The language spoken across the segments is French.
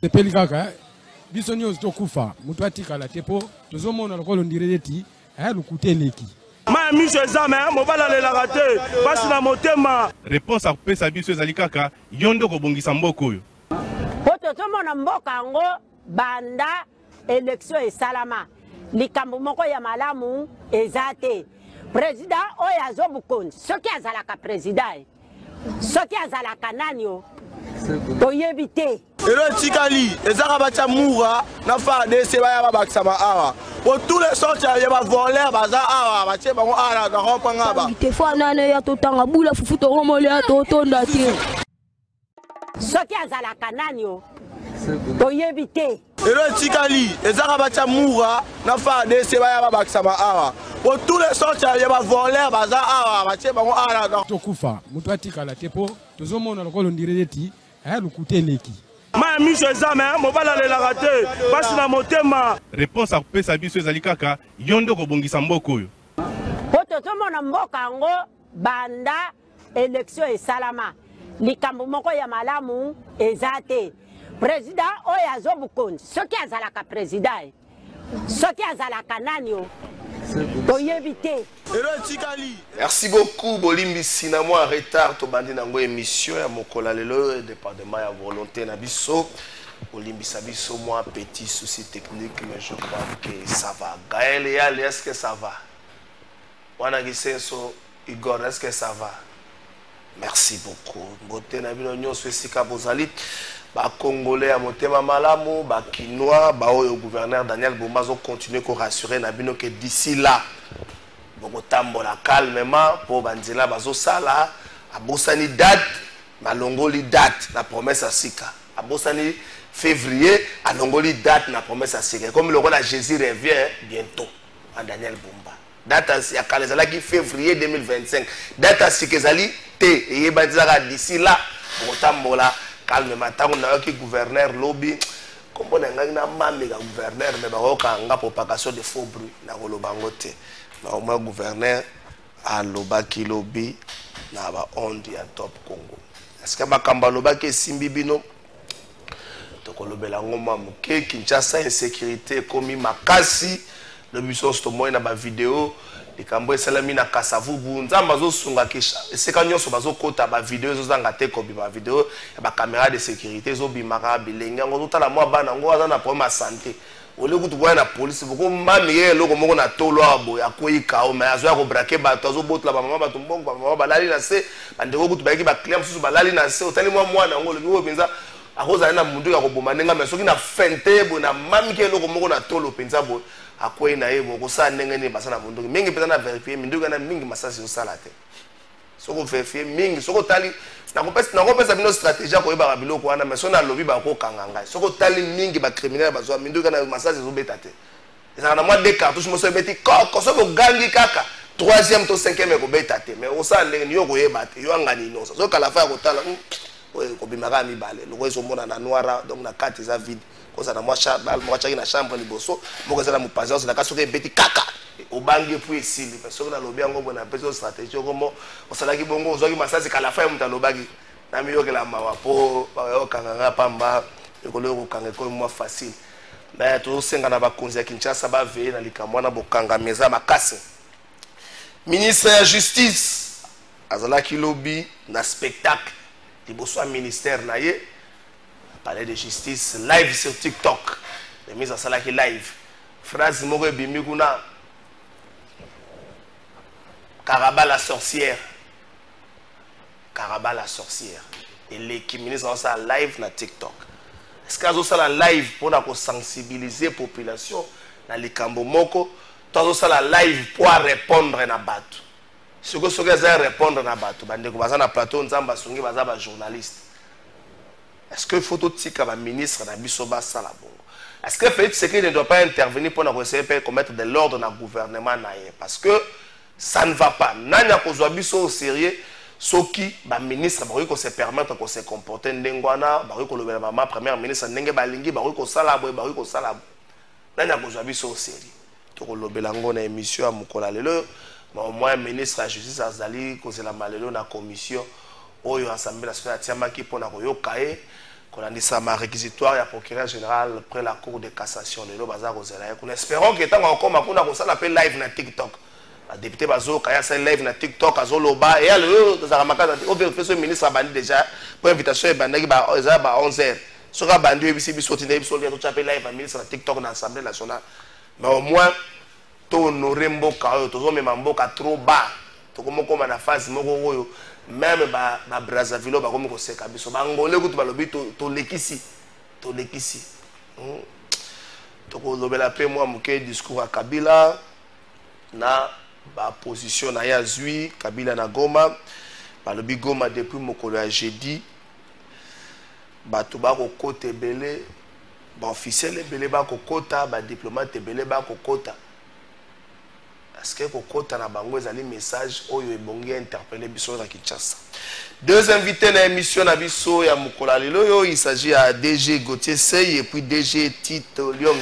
sepeli kaka biso nyonso tokufa mutu atikala tepo tozomona lokolo ndireti lukuteleki ma miso ezame mobala lelaka te pasi na motema. Réponse à kopesa biso ezali kaka yondo kobongisa mboka oyo po tozomona mboka yango banda élection esalama likambo moko ya malamu eza te. Président oyo azobukonzi soki azalaka président soki azalaka nani o toyebi te. Elo tikali ezaka bacha mura na fa dese baya babakisa ba awa pour tous les sortes ya ba voler baza awa bache bango ala ga kopanga ba te fa nana ya totanga bula fufu to romole ya totonda te. Soki azalaka nani o toyebi te. Elo tikali ezaka bacha mura na fa dese baya babakisa ba awa pour tous les sortes ya ba voler baza awa bache bango ala ga tokufa mutu atikala tepo tozomona lokolo ndireti lukuteleki ma miso ezame mobala lelaka te pasi na motema. Réponse à kopesa biso ezali kaka yondo kobongisa mboka oyo po tozomona mboka yango banda élection esalama likambo moko ya malamu eza te. Président oyo azobukonzi soki azalaka président soki azalaka nani o toyebi te. Merci beaucoup Bolimbi Sinamo en retard to bandi nango émission ya mokola lelo département ya volonté na biso Bolimbi sabiso moi petit souci technique mais je crois que ça va. Gaël et Ali, est-ce que ça va? Wana Gisenso Igor, est-ce que ça va? Merci beaucoup. Ngote na bino nyonso esika bozali ba congolais à motema malamu ba kinois ba oyo gouverneur Daniel Bombazo continuer ko rassurer na bino que d'ici là boko tambola calmement pour banzela bazo sala abosani date malongoli date la promesse à sika abosani février alongoli date na promesse à sika comme le roi de Jésus revient bientôt à Daniel Bomba date à kalezala qui février 2025 date à sika zali te et banzela d'ici là boko tambola calmement tant on a que gouverneur lobby comme on a na mamega gouverneur mais ba okanga propagation de faux bruit na kolobango te mais au moins gouverneur a lobaki lobby na ba onde ya top Congo est-ce que ba kamba lobaki simbi bino to kolobela ngoma muke Kinshasa insécurité komi makasi le biso sto moy na ba vidéo likambo esalami na Kasavubu nzamba zo sunga kisha eseka nyonso bazo kota ba vidéo zo zanga te ko bi ba vidéo ya ba caméra de sécurité zo bimaka bilenga ngo tala mwa bana ngo aza na problème ya santé ole kutu kwa na police boko mami ye loko moko na tolo abo ya koyika o mais azo ya ko braquer bato azo botla ba mama bato mbongo ba mama balali na se bandeko kutu bayaki ba client susu balali na se otali mwana ngo lobi penza akoza na mundu ya koboma nenga mais soki na fente bo na mami ke loko moko na tolo penza bo akwai na yebo ko sa ndenge ni basana mundu mingi pesa na vérifier mindu kana mingi masasi yo sala te soko vérifier mingi soko tali na kopesa bino stratégie ko yeba biloko wana mais sona lobi ba ko kanganga soko tali mingi ba criminel bazwa mindu kana masasi zo beta te ezana na moi de cartouches mo so beti ko so gangi kaka 3e to 5e ko beta te mais o sa ndenge ni yo ko yeba te yo ngani no so kala fa ko tala ko bimaka mi bale loko eso mona na noira donc na carte za vide koza na mwacha na chambre liboso moko za na mupanza na kasoke beti kaka obangi pour esili parce que na lobi yango bona peso stratégie komo osalaki bongo ozwaki masasi kala fa muta lobaki na miyokela mawa po okanga pamba ekolo kokanga ko mo facile mais to senga na bakonzi ya Kinshasa ba veiller na likamwa na bokanga meza makasi. Ministre ya justice azalaki lobby na spectacle liboso ministère na ye palais de justice live sur TikTok les mises en salle qui live phrase moko bimi kuna Karaba la sorcière et l'équipe ministre en salle live na TikTok est-ce que ça la live pour na ko sensibiliser population na likambo moko to ça la live pour répondre na bato ce que ça répondre na bato bande ko baza na plateau nzamba songi baza ba journaliste. Est-ce que faut tout tika ba ministre na biso ba sala bongo? Est-ce que Félix Tshisekedi ne doit pas intervenir pour essayer de mettre de l'ordre dans le gouvernement naïe? Parce que ça ne va pas. Nanya kozwa biso au sérieux soki ba ministre ba ko se permettre ko se comporter ndengwana ba ko lobela mama première ministre ndenge balingi ba ko sala boy ba ko sala. Nanya kozwa biso au sérieux. To ko lobela ngona émission ya mukola lelo au moins ministre de la justice azali ko se la malelo na commission oyo assemblée nationale tiamaki pona ko yokae kolandisa ma réquisitoire ya procureur général après la cour de cassation lelo baza kozela ye kuna espérons que tant okoma kuna kosala pe live na TikTok la député bazo kaya sa live na TikTok azoloba et alors za makata o vérifier ce ministre abandi déjà pour invitation ebandaki ba 11h soka bandi ebisi biso tinde biso lien to chape live na ministre na TikTok na assemblée nationale mais au moins to honorer mboka oyo tozo mema mboka trop bas to komokoma na phase moko oyo même ba Brazzaville ba komi ko seka biso ba ngolé kutu ba lobi to lekisi to ko lobela pe moi moké discours à Kabila na ba position na ya zui Kabila na Goma ba lobi Goma depuis mokolo ya jeudi ba to ba ko kote belé ba officiel belé ba ko kota ba diplomate belé ba ko kota. Est-ce que kokota na bango ezali message oyo ebongi interpeller biso na Kinshasa. Deux invités na émission na biso ya mukola lelo yo, il s'agit à DG Gauthier Sey et puis DG Tito Liong.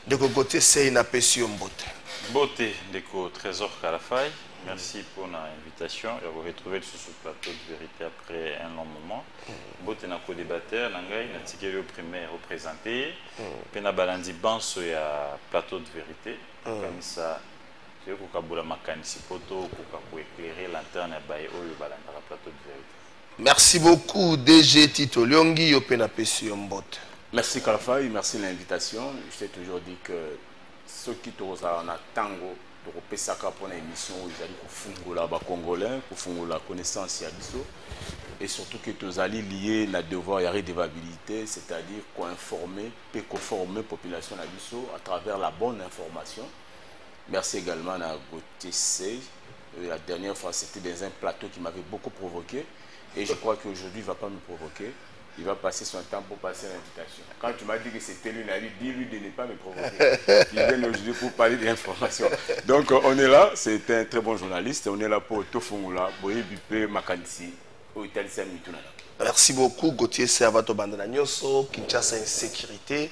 De Gauthier Sey na pesi mbote. Beauté Ndeko Trésor Kalafay, merci pour l'invitation et vous retrouver sur ce plateau de vérité après un long moment. Beauté na co-débatteur nangai na tikeli au primaire représenté, pe na balandi banso ya plateau de vérité. Comme ça merci beaucoup DG Tito Liongi Yopena Pessi Mbote. Merci Kalafay, merci l'invitation. Je t'ai toujours dit que ceux qui te en tango de repesaka pour l'émission où ils allaient pour les Congolais, pour la connaissance yabiso et surtout que tu allais lier la devoir et redevabilité, c'est-à-dire qu'informer, peut conformer la population yabiso à travers la bonne information. Merci également à Gauthier Sey. La dernière fois, c'était dans un plateau qui m'avait beaucoup provoqué. Et je crois qu'aujourd'hui, il ne va pas me provoquer. Il va passer son temps pour passer l'invitation. Quand tu m'as dit que c'était lui, dis-lui de ne pas me provoquer. Il vient aujourd'hui pour parler d'informations. Donc, on est là. C'est un très bon journaliste. On est là pour Tofungula, Boye Bipé, Makanisi, au Italie Samituna. Merci beaucoup, Gauthier Sey, Avato Bandanagnoso, Kinshasa Insécurité.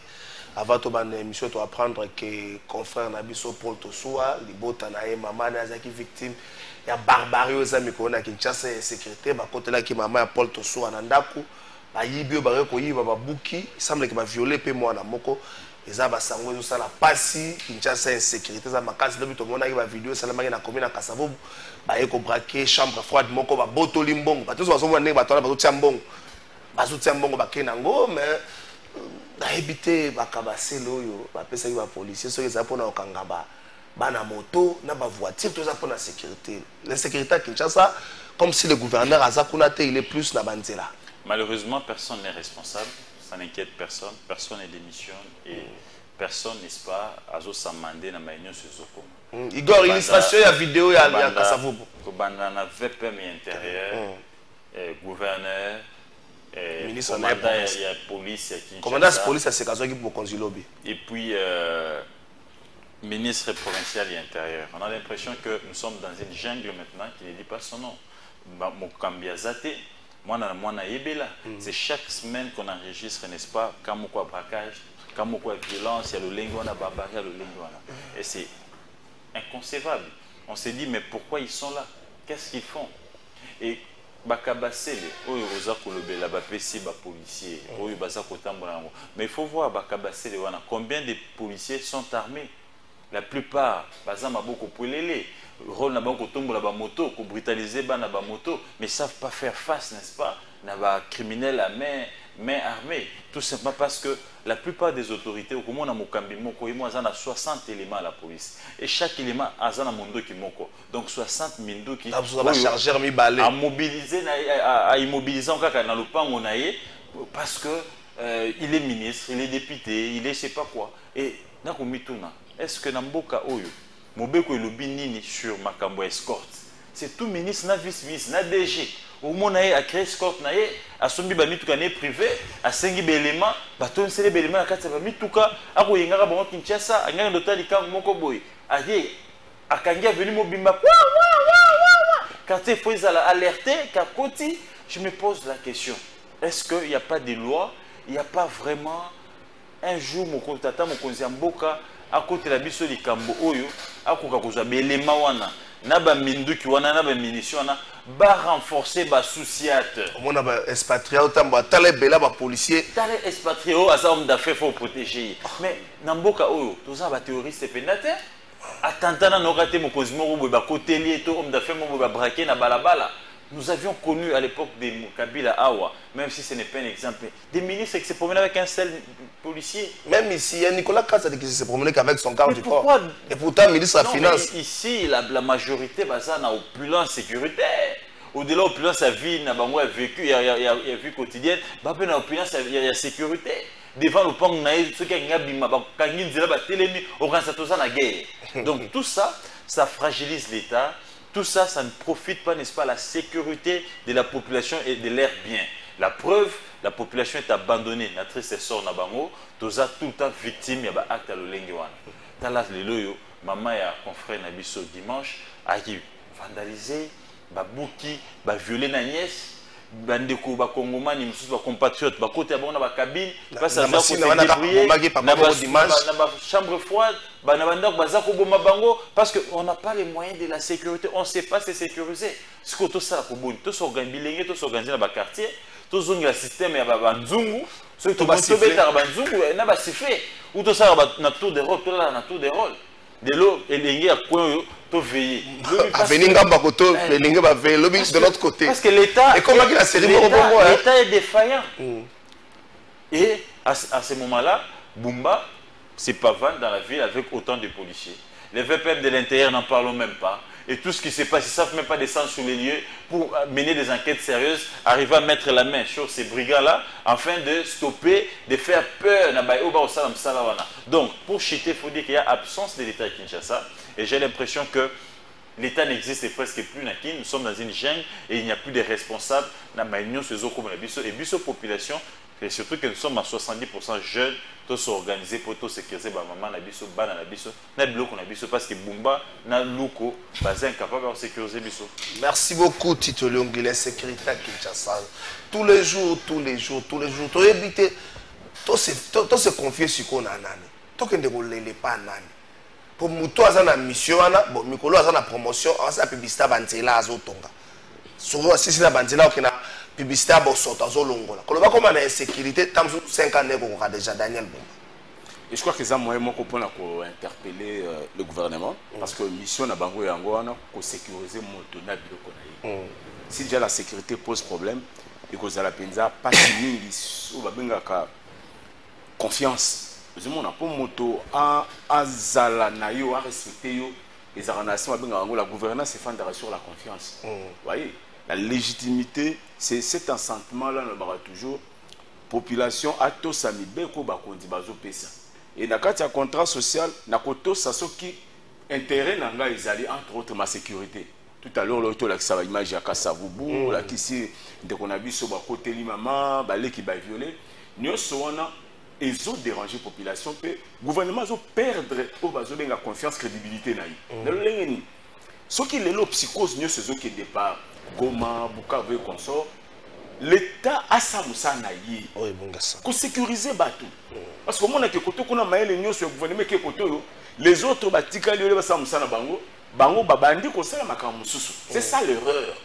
Avant de faire émission, tu vas apprendre que confrère Nabiso Paul Tosoua, Libota Nae, maman Nazaki victime, il y a barbarie aux amis qu'on a Kinshasa et sécurité, bah côté là qui maman Paul Tosoua Nandaku, bah Yibio Bareko Yiba Babuki, il semble qu'il va violer pe moi na moko, les abas sangoué ça la passi, Kinshasa et sécurité, ça m'a cassé le but au monde qui va vidéo, ça la magie na commune à Kassavo, bah eko braqué chambre froide moko, bah boto limbong, bah tous les gens bah toi là bah tout tiambong, bah tout tiambong bah kenango, mais na habité bakabase loyo ba pesa ki ba policier ceux qui ça pour na okangaba bana moto na ba voiture tout ça pour la sécurité. L'insécurité à Kinshasa comme si le gouverneur Azakunate il est plus na banzela. Malheureusement personne n'est responsable, ça n'inquiète personne, personne n'est démissionne et personne n'est-ce pas azo samandé na maïnyo sozoko. Igor illustration ya vidéo ya Kasavubu. Ko banda na VPM intérieur gouverneur ministre de la police, commandant de police, c'est Kazogi pour Konzilobi. Et puis, ministre provincial et intérieur. On a l'impression que nous sommes dans une jungle maintenant qui ne dit pas son nom. Mokambiazate, moi, c'est chaque semaine qu'on enregistre, n'est-ce pas, Kamoko braquage, Kamoko violence, il y a le lingwana, barbarie, il y a le lingwana. Et c'est inconcevable. On s'est dit, mais pourquoi ils sont là? Qu'est-ce qu'ils font? Et bakabasele oyo oza kolobela ba pesi ba policiers oyo baza kotambola ngo mais il faut voir bakabasele wana combien de policiers sont armés. La plupart baza maboko polele rôle na bango kotombola ba moto ko brutaliser bana ba moto mais savent pas faire face, n'est-ce pas, na ba criminels à main armée, tout simplement parce que la plupart des autorités au comment na mokambi moko moi a 60 éléments à la police et chaque élément a un mondo qui moko donc 60 mindo qui a chargeur mi balé à mobiliser à immobiliser en cas dans le pango naé parce que il est ministre, il est député, il est je sais pas quoi et na komituna est-ce que namboka oyo mobeko elobi nini sur makambo escorte c'est tout ministre na vice-ministre na DG au monde a créé escorte naé a sombi ba mituka né privé a sengi ba élément ba tonsele ba élément akatsa ba mituka ako yengaka ba Kinshasa anganga ndotali kango moko boy aye akangia venu mobimba quand il faut alerter kakoti je me pose la question est-ce qu'il n'y a pas de loi, il n'y a pas vraiment un jour mon tata mon konzi mboka à côté la biso likambo oyo akoka kozwa ba élément wana na ba minduki wana na ba munition wana ba renforcer ba souciate on a ba expatrié autant ba tala bela ba policier tala expatrié o asa homme d'affaires faut protéger mais na mboka oyo toza ba terroriste penate attentat na okate mokonzi moko boye ba koteli to homme d'affaires moko ba braquer na balabala. Nous avions connu à l'époque de Kabila Awa, même si ce n'est pas un exemple, des ministres qui se promenaient avec un seul policier. Même ici, il y a Nicolas Kassadi qui se promenait qu'avec son garde du corps. Et pourtant, ministre de la Finance. Ici, la majorité, ça n'a opulence sécuritaire. Au-delà de l'opulence, la vie n'a pas vécu, il y a vie quotidienne, il y a opulence, il y a sécurité. Devant le pont, ceux qui ont la guerre. Donc tout ça, ça fragilise l'État. Tout ça, ça ne profite pas, n'est-ce pas, à la sécurité de la population et de l'air bien. La preuve, la population est abandonnée. La triste sort na bango, toza tout le temps victime, il y a acte à l'olengwan. Dans la leloyo, maman et confrère Nabiso dimanche, a vandalisé, babouki, violé na nièce. Bandeko ba Congomani mususu ba compatriotes ba côté abona ba cabine parce que ça na ba chambre froide ba na bandako baza ko boma bango parce que on n'a pas les moyens de la sécurité, on sait pas se sécuriser. Ce que tout ça ko boni to s'organiser to s'organiser na ba quartier to zonga système ya ba nzungu so to ba beta ba nzungu na ba siffler ou to ça na tour de rôle to là na tour de rôle de l'eau et l'ingé à point to veiller Aveninga bakoto l'ingé va veiller lobby de l'autre côté parce que l'État et comment il a servi l'État est défaillant et à ce moment-là Bumba c'est pas vendre dans la ville avec autant de policiers. Les VPM de l'intérieur n'en parlons même pas. Et tout ce qui se passe, ils ne savent même pas descendre sur les lieux pour mener des enquêtes sérieuses, arriver à mettre la main sur ces brigands-là, afin de stopper, de faire peur. Donc, pour chiter, il faut dire qu'il y a absence de l'État à Kinshasa. Et j'ai l'impression que l'État n'existe presque plus. Nous sommes dans une jungle et il n'y a plus de responsables. Et biso population, et surtout que nous sommes à 70% jeunes, tous s'organiser pour tous sécuriser maman na biso bana na biso na biloko na biso parce que Bumba na luko bazin capable de sécuriser biso. Merci beaucoup Tito Longi, la sécurité à Kinshasa. Tous les jours tu éviter tous se confier sur qu'on a nani. Toi que ne pas nani. Pour muto azana mission ana bon mikolo azana promotion asa publicité bantela azotonga. Souvent si c'est la bantela qui na publicité à Bossota, Zolongola. Quand on va comme en sécurité, tant que 5 ans, on aura déjà Daniel Bumba. Et je crois que c'est un moyen pour interpeller le gouvernement, parce que la mission de Bango et Angoana, c'est sécuriser mon tonneau de si déjà la sécurité pose problème, et que la penza pas de confiance. On a pour moto à zala nayo à respecter yo les arranations la gouvernance c'est fondée sur la confiance. Voyez. La légitimité, c'est cet assentement-là, on aura toujours. Population, à tous, ça beko bakondi bazo pesa. Et dans le contrat social, na koto ça qui intérêt nanga ils entre autres ma sécurité. Tout à l'heure, l'auto là qui ça va image à Kasavubu, là qui si dès qu'on a vu sur côté li maman, balé qui va violer. Nous sommes ils ont dérangé population, le gouvernement a perdre au bazo la confiance, crédibilité naï. Ce qui est le psychose, nous c'est qui départ. Goma, Bukavu et consort, l'État a sa moussa naïe. Pour sécuriser Batou. Parce que moi, on a qu'on a maillé les news sur le gouvernement qui est les autres batika les gens sa moussa na bango, bango babandi qu'on sait la makamususu. C'est ça l'erreur.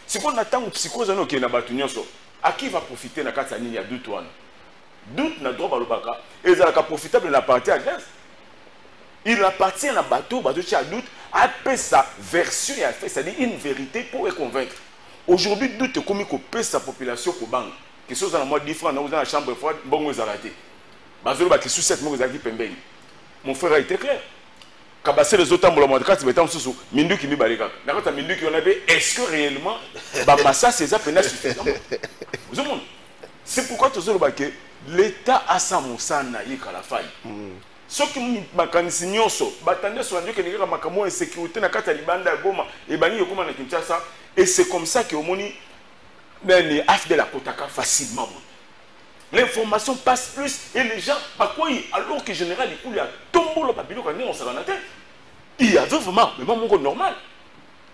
Si on attend une psychose qui est na Batou nyonso, à qui va profiter na katani il y a doute one. Doute na droit balobaka et ça la profitable la partie à l'aise. Il appartient à Bateau, Bateau qui a doute, a sa version et a fait, c'est-à-dire une vérité pour les convaincre. Aujourd'hui, doute comme il pèse sa population pour bang. Que ce soit dans le mois différent, dans la chambre froide, bon, vous arrêtez. Bateau qui sous cette mots qui pembeng. Mon frère a été clair. Kabassé les autres, le mois de 4, c'est un sous Mindu qui m'y balika. D'accord, Mindu qui en avait, est-ce que réellement, Bamassa, c'est ça, suffisant? C'est pourquoi tu sais l'État a sa moussa naïe à la faille. Ce qui makanisi nyonso batande so ndike ngeka makamo insécurité na kata libanda Goma et bani yokoma na Kinshasa et c'est comme ça que omoni les AFD la kotaka facilement. L'information passe plus et les gens à quoi alors que général il y a tombo le babilo quand on s'en tête. Il y a vraiment mais mon normal.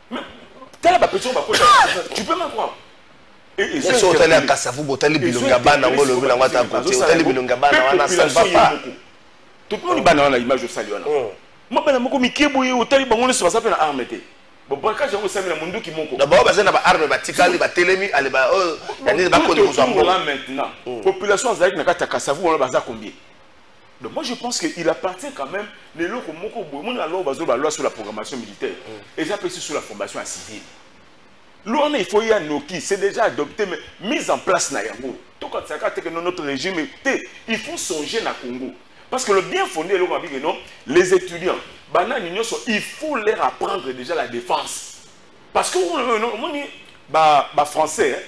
Mais telle la personne va tu peux même croire. Et c'est hôtel à Kasavu, hôtel bilonga bana ngolo bila ngata côté hôtel bilonga bana wana ça va pas. Tout le monde est dans l'image de Saliana. Moi, je suis un peu de temps, je suis un peu arme. Bon, braquage, je suis un peu de temps. D'abord, je suis un peu arme, je suis un peu de maintenant, la population a combien? Donc moi je pense qu'il appartient quand même de l'eau sur la programmation militaire et ça peut être sur la formation à civil. L'eau il faut y aller, c'est déjà adopté mais mise en place na yango. Tout quand ça que notre régime il faut songer na Congo parce que le bien fondé les étudiants il faut leur apprendre déjà la défense parce que on français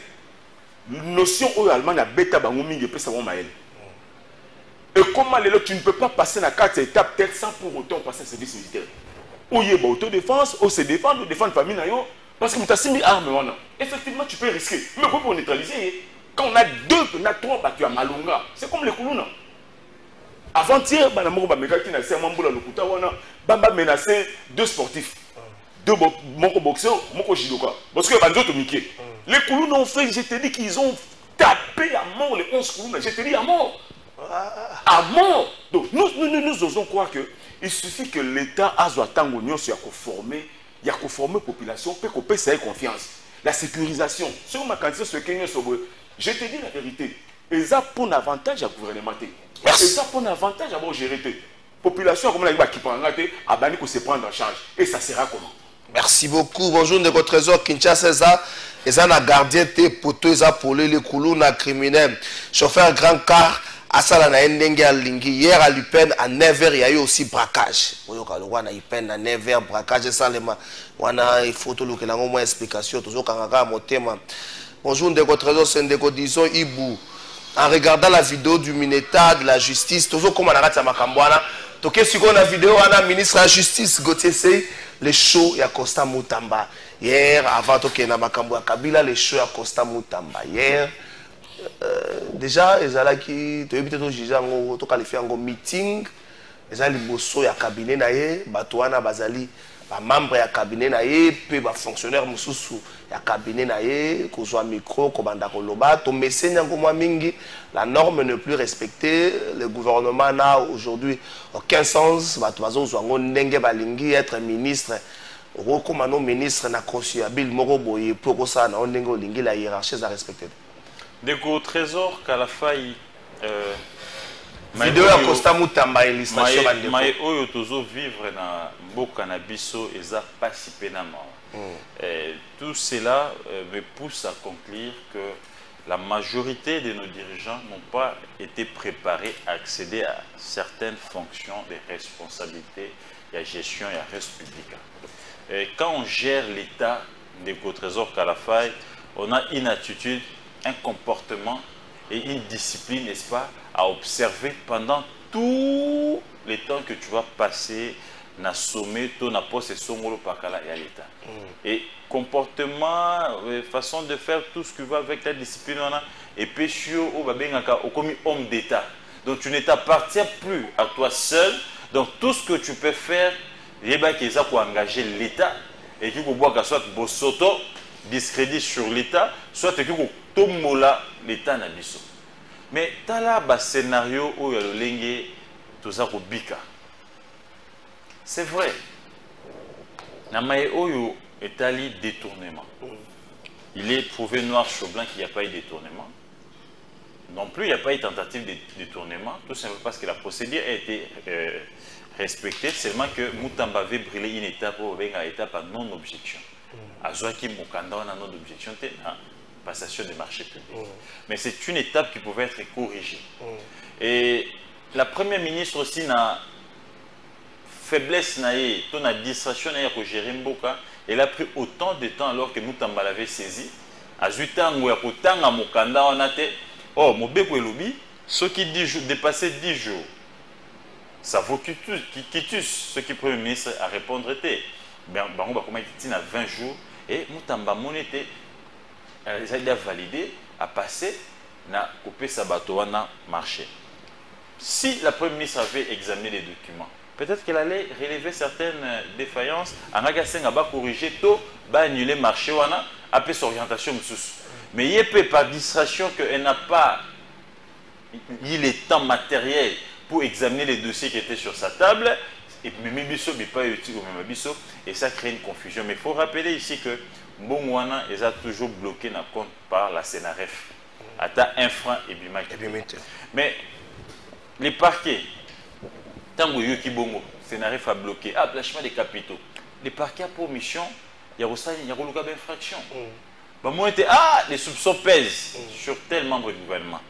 notion au allemand na bêta bango mingi pe ça maël. Et comment tu ne peux pas passer dans 4 étapes peut-être sans pour autant passer un service militaire. Ou il y a autodéfense, ou se défendre, ou défendre la famille. Parce que tu as mis arme. Effectivement, tu peux risquer. Mais pour neutraliser, quand on a 2, on a 3, tu as malunga. C'est comme les Koulouna. Avant-hier, on a menacé 2 sportifs. 2 boxeurs, mon judoka. Parce que les Koulouna ont fait, je te dis qu'ils ont tapé à mort les 11 Koulouna. Je te dis à mort. À mort. Donc nous osons croire qu'il suffit que l'État a former la population, peut qu'on ait confiance. La sécurisation. Sur ma quantité, je te dis la vérité. Et ça pour un avantage à gouvernement. Et ça pour un avantage à gérer. La population, comme la qui prend se prendre en charge. Et ça sera comment? Merci beaucoup. Bonjour, de votre trésor Kinshasa. Et ça, na gardien, poteau, ça pour les coulous, na criminel. Chauffeur grand car. Asala na ndenge ya lingi hier à l'UPEN à 9h il y a eu aussi braquage. Oyoka lo wana UPEN à 9h braquage salema wana il faut to lokela ngo moins explication toujours kangaka motema. Bonjour ndeko trésor sendeko disons Ibu en regardant la vidéo du Mineta de la justice toujours comme anakati ya makambwana toke siko na vidéo wana ministre de la justice Gauthier Sey les shows ya Costa Mutamba hier avant toke na makambo ya Kabila les shows ya Costa Mutamba hier. Déjà, ils allaient qui te éviter de juger en tout qualifié en meeting. Ils allaient bosser à cabinet naé, batouana bazali, ba membre ya cabinet naé, puis ba fonctionnaire mususu ya cabinet naé, qu'on soit micro, komanda koloba, to message ngo mwa mingi, la norme n'est plus respectée, le gouvernement n'a aujourd'hui aucun sens, batuazo zwango ndenge balingi être ministre. Recommandons ministre na conciliable moko boye pour que ça na ndenge olingi la hiérarchie à respecter. Deko trésor Kalafai vidéo ya Costa Mutamba illustration bandeko mai oyo tozo vivre na mboka na biso eza pasi penama. Tout cela me pousse à conclure que la majorité de nos dirigeants n'ont pas été préparés à accéder à certaines fonctions de responsabilité et à gestion et à reste publique. Quand on gère l'État Deko trésor Kalafai, on a une attitude, un comportement et une discipline, n'est-ce pas, à observer pendant tout le temps que tu vas passer na sommet, ton poste et somolo pakala et à l'État. Et comportement, façon de faire tout ce qui va avec la discipline, et péchio au babengaka au commis homme d'État. Donc tu ne t'appartiens plus à toi seul. Donc tout ce que tu peux faire, il y a qui pour engager l'État et qui peut boire soit bosoto discrédit sur l'État, soit que tomola l'État na biso. Mais tala ba scénario où le lenge toza ko bika. C'est vrai. Na mai oyo etali détournement. Il est prouvé noir sur blanc qu'il n'y a pas eu de détournement. Non plus, il n'y a pas eu de tentative de détournement, tout simplement parce que la procédure a été respectée, seulement que Mutamba avait brûlé une étape ou une étape à non-objection. Azouaki Mukanda a non-objection, passation des marchés publics. Mais c'est une étape qui pouvait être corrigée. Et la première ministre aussi n'a faiblesse, n'a distraction, n'a géré Mboka. Elle a pris autant de temps alors que Mutamba l'avait saisi. À 8 ans, où il y a Mukanda, on a été. Oh, mon bébé lobby, ceux qui dépassaient 10 jours, ça vaut quitus. Ce qui Premier ministre a répondu était. Ben, on va à 20 jours. Et Mutamba Monete, elle a validé, a passé, n'a coupé sa bateau, n'a marché. Si la Première ministre avait examiné les documents, peut-être qu'elle allait relever certaines défaillances. En agassant, va corriger tout, va annuler le marché, a fait son orientation. Mais il y a par distraction qu'elle n'a pas eu le temps matériel pour examiner les dossiers qui étaient sur sa table. et même biso pas utile même biso et ça crée une confusion. Mais il faut rappeler ici que Mbongwana est toujours bloqué dans compte par la Sénaref. Ata un franc et bimaki. Mais les parquets, tant que Yoki Bongo, Sénaref a bloqué, aplachement des capitaux. Les parquets pour mission, il y a aussi une infraction. Moi, les soupçons pèsent sur tel membre du gouvernement.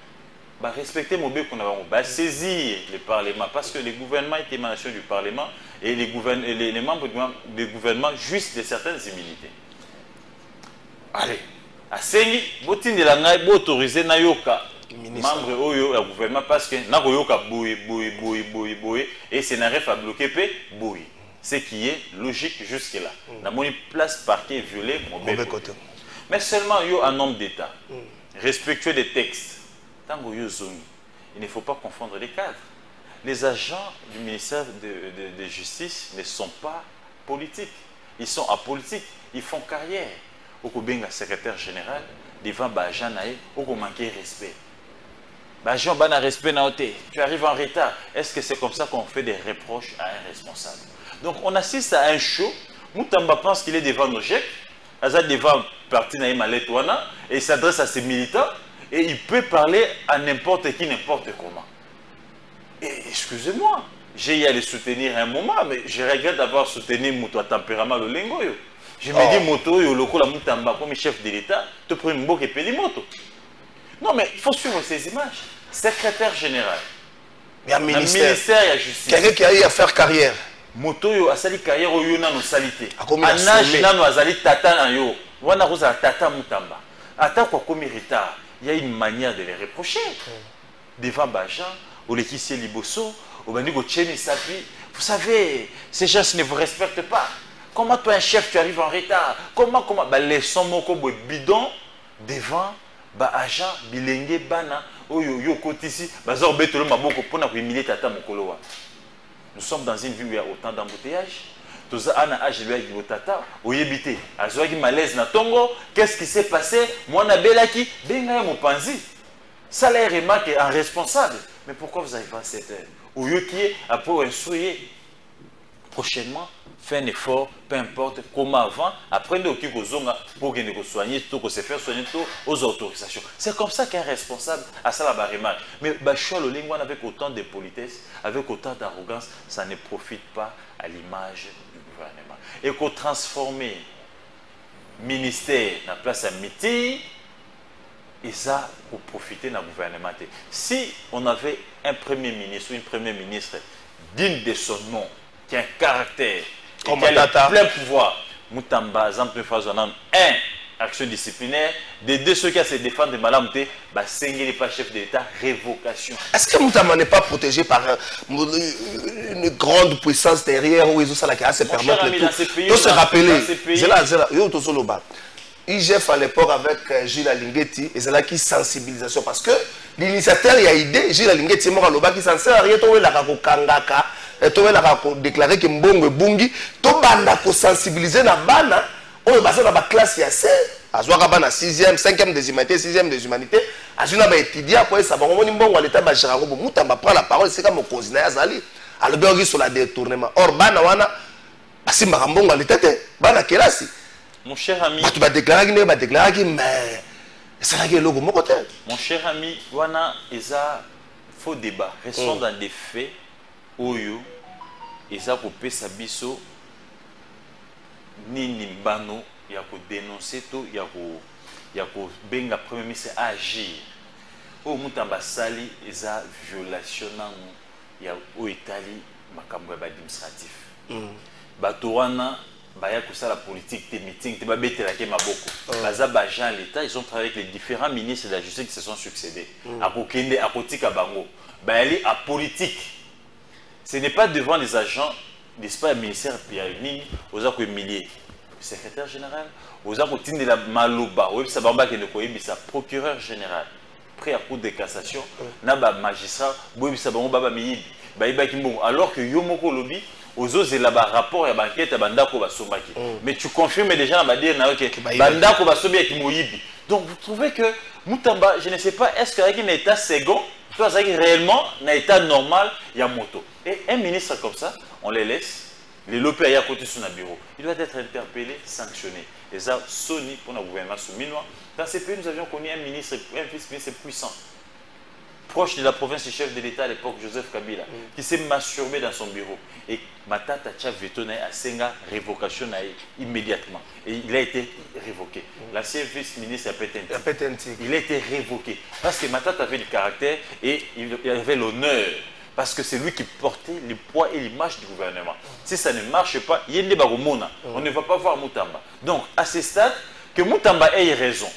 Respecter mon but qu'on a saisir le Parlement parce que le gouvernement est émanation du Parlement et les membres du gouvernement jouissent de certaines immunités. Allez, à Sengi, botin de la ngai autorisé na yoka membre oyo du gouvernement parce que na yoka boui et Sénaref a bloqué pe boui. Ce qui est logique jusque là. Na moni place parquet violé mon côté. Mais seulement yo un homme d'État respectueux des textes. Il ne faut pas confondre les cadres. Les agents du ministère de Justice ne sont pas politiques. Ils sont apolitiques. Ils font carrière. Au Kobenga, secrétaire général, devant Bajan Naé, au manquer respect. Bajan Bana respect Naoté. Tu arrives en retard. Est-ce que c'est comme ça qu'on fait des reproches à un responsable? Donc on assiste à un show. Moutamba pense qu'il est devant nos GEC. Azad devant parti Naïm Aletouana et il s'adresse à ses militants. Et il peut parler à n'importe qui, n'importe comment. Et excusez-moi, j'ai y à les soutenir un moment, mais je regrette d'avoir soutenu Mouto à tempérament le lingo. Je me dis, Moto, le coup, la Moutamba, comme chef de l'État, te prends une boque et pédi Moto. Non, mais il faut suivre ces images. Secrétaire général. Il y a un ministère. Ministère de la Justice. Quelqu'un qui a eu à faire carrière. Moto, a sali carrière, il y a nos salités. Anage, il a sali tata, il y a tata Moutamba. Attends, quoi, comme retard. Il y a une manière de les reprocher. Devant Bajan, ou les Kissier Liboso, ou Banigo Tcheni Sapi. Vous savez, ces gens ne vous respectent pas. Comment toi, un chef, tu arrives en retard? Comment les sons moko bidon devant agent bilingue bana, yo kotisi, bazor betolo maboko pona ko humilier tata mokolowa. Nous sommes dans une ville où il y a autant d'embouteillages. Qu'est-ce qui s'est passé? Moi, Nabelaki, benga mon panzi. Ça l'a remarqué en responsable. Mais pourquoi vous arrivez à cette heure? Ou qui est après instruire prochainement, faire un effort, peu importe comment avant, après nous qui pour que soigner tout, que se faire soigner tout aux autorisations. C'est comme ça qu'un responsable a ça la remarque. Mais Bachol Olingwan avec autant de politesse, avec autant d'arrogance, ça ne profite pas à l'image du gouvernement. Et qu'on transforme ministère dans la place à meeting, et ça pour profiter dans le gouvernement. Si on avait un premier ministre ou une première ministre digne de son nom, qui a un caractère, qui a plein pouvoir, Moutamba, exemple de phase, action disciplinaire, de deux ceux qui a se défendre de Madame T, Sengeli pas chef d'État, révocation. Est-ce que Moutamba n'est pas protégé par une grande puissance derrière où ils ont ça à se permettre le tout? Faut se rappeler, c'est là, IGF à l'époque avec Gilles Alinguetti, et c'est là qui sensibilisation parce que l'initiateur il a idée, Gilles Alinguetti mort à l'oba qui s'en sert à rien, tout la kangaka, tout la déclaré que Mbongo Bungi, tout banda ko sensibiliser na bana, on est basé dans la classe ya C, à Zouaraba na 6e, 5e des humanités, 6e des humanités, à Zuna ba étudier après ça va on Mbongo à l'état ba Jarago, Moutamba prend la parole, c'est comme au cousin ya Zali, à le béogi sur la détournement. Or bana wana, basi Mbongo à l'état bana kelasi. Mon cher ami, tu vas déclarer, mais c'est là que le logo côté. Mon cher ami, wana eza faux débat. Restons dans des faits. Oyo, eza kopé sabiso nini bano ya ko dénoncer to ya ko benga premier ministre agir. O Moutamba sali eza violation nango ya o Italie makambo ya administratif. Bato wana baya la politique, des meetings, des babette la maboko. Baza bajan l'État, ils ont travaillé avec les différents ministres de la justice qui se sont succédés. À Kokende, à Kotika Bango. Bayali à politique. Ce n'est pas devant les agents, n'est-ce pas, le ministère Pierre-Mini, aux accords milliers. Le secrétaire général, aux accords de la Maloba, au Sabamba qui est sa procureur général, prêt à cour de cassation, Naba magistrat, Boy Sabamba Baba Miyibi, Baïba Kimbo, alors que Yomoko Lobby, aux autres, il y a un rapport à banquette à Bandako Basomaki. Mais tu confirmes déjà dans dire que Bandako Basomaki Moyibi. Donc vous trouvez que Moutamba, je ne sais pas, est-ce qu'il y a un état second, réellement, un état normal, il y a moto. Et un ministre comme ça, on les laisse. Les lopés à côté sur notre bureau. Il doit être interpellé, sanctionné. Et ça, Sony, pour le gouvernement souminois, dans ces pays, nous avions connu un ministre, un vice-ministre puissant, proche de la province du chef de l'État à l'époque, Joseph Kabila, qui s'est masturbé dans son bureau. Et Matata Tchavetona a Senga révocation immédiatement. Et il a été révoqué. L'ancien vice-ministre il a été révoqué. Parce que Matata avait du caractère et il avait l'honneur. Parce que c'est lui qui portait le poids et l'image du gouvernement. Si ça ne marche pas, on ne va pas voir Moutamba. Donc, à ce stade, que Moutamba ait raison,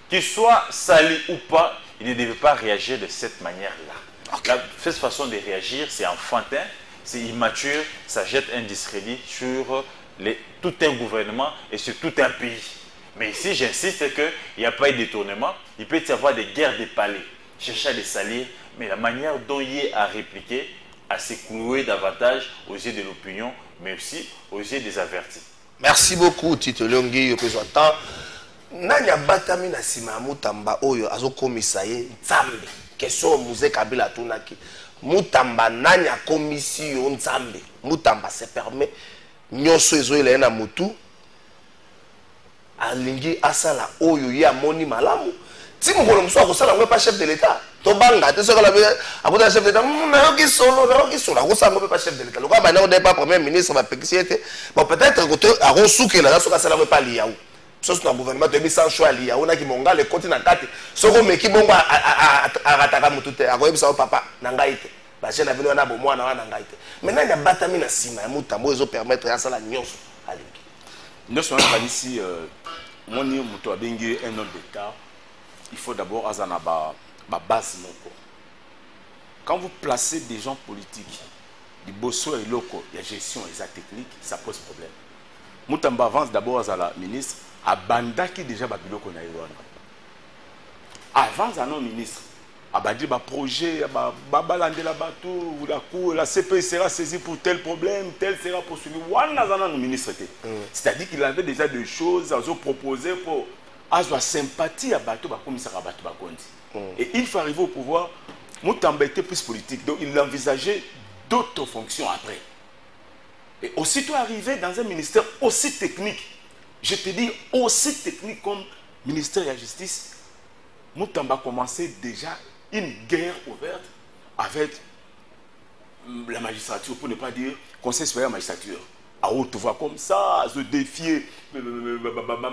qu'il soit sali ou pas, il ne devait pas réagir de cette manière-là. Okay. Cette façon de réagir, c'est enfantin, c'est immature, ça jette un discrédit sur tout un gouvernement et sur tout un pays. Mais ici, j'insiste qu'il n'y a pas eu de détournement. Il peut y avoir des guerres des palais, chercher à les salir, mais la manière dont il a répliqué, à s'écouler davantage aux yeux de l'opinion, mais aussi aux yeux des avertis. Merci beaucoup, Tito Longi, représentant. Nanya batami na sima Moutamba oyo azokomisa ye nzambe. Question Mouzé Kabila tunaki. Moutamba nanya commission nzambe. Moutamba se permet nyonso ezoela na mutu. Alingi asala oyo ya moni malamu. Si vous voulez que pas chef de l'État, tu banga, tu sais que la chef de l'État, qui solo, pas chef de l'État. Le gars, on n'est pas premier ministre, bon, peut-être que tu as reçu que la ça ne pas lié. Sauf que le gouvernement te mis sans choix lié. On a qui monga le continent 4. Ce qu'on qui monga à rataka mutute, à quoi ça papa, nangaite. Parce que la vie on a bon moi nangaite. Maintenant il y a batami na sima, mutambo ils permettre à ça la nyonso. Nous sommes ici, mon niveau muto a bengi un homme d'État. Il faut d'abord avoir ma base. Quand vous placez des gens politiques, des bosso et locaux, il y a gestion, il y a technique, ça pose problème. Moutamba avance d'abord à la ministre, à Banda qui déjà babilo qu'on a eu. Avance à nos ministres, à Badi ba projet, à Babalande la bateau, la cour, la CPI sera saisie pour tel problème, tel sera poursuivi. Nos ministres c'est-à-dire qu'il avait déjà des choses à proposer pour avoir sympathie à bateau, comme ça à bateau. Et il faut arriver au pouvoir. Moutamba était plus politique, donc il envisageait d'autres fonctions après. Et aussitôt arrivé dans un ministère aussi technique, je te dis aussi technique comme ministère de la Justice, Moutamba commençait déjà une guerre ouverte avec la magistrature, pour ne pas dire Conseil supérieur de la magistrature. À haute voix comme ça, à se défier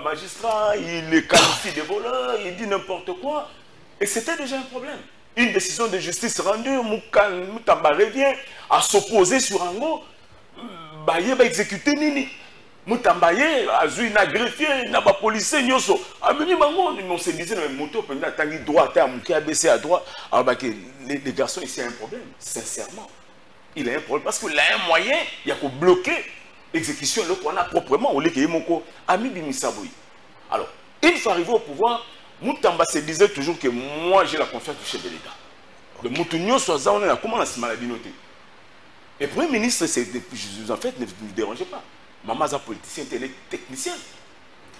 magistrat, il les qualifie de voleurs, il dit n'importe quoi. Et c'était déjà un problème. Une décision de justice rendue, Moutamba revient à s'opposer sur Ango, Baye va exécuter Nini. Moutamba a eu un greffier, un policier, Nyoso. On se disait, moto, on a tangi droit, on a baissé à droite. Alors, les garçons, ici, il y a un problème, sincèrement. Il a un problème parce qu'il a un moyen, il y a qu'à bloquer l'exécution, on a proprement, on l'a dit, Ami Bimisaboui. Alors, une fois arrivé au pouvoir, Moutamba se disait toujours que moi, j'ai la confiance du chef de l'État. Le Moutounio soit ça, on a comment on a maladie notée. Et le Premier ministre, en fait, ne vous dérangez pas. Maman est politicien, elle est technicienne.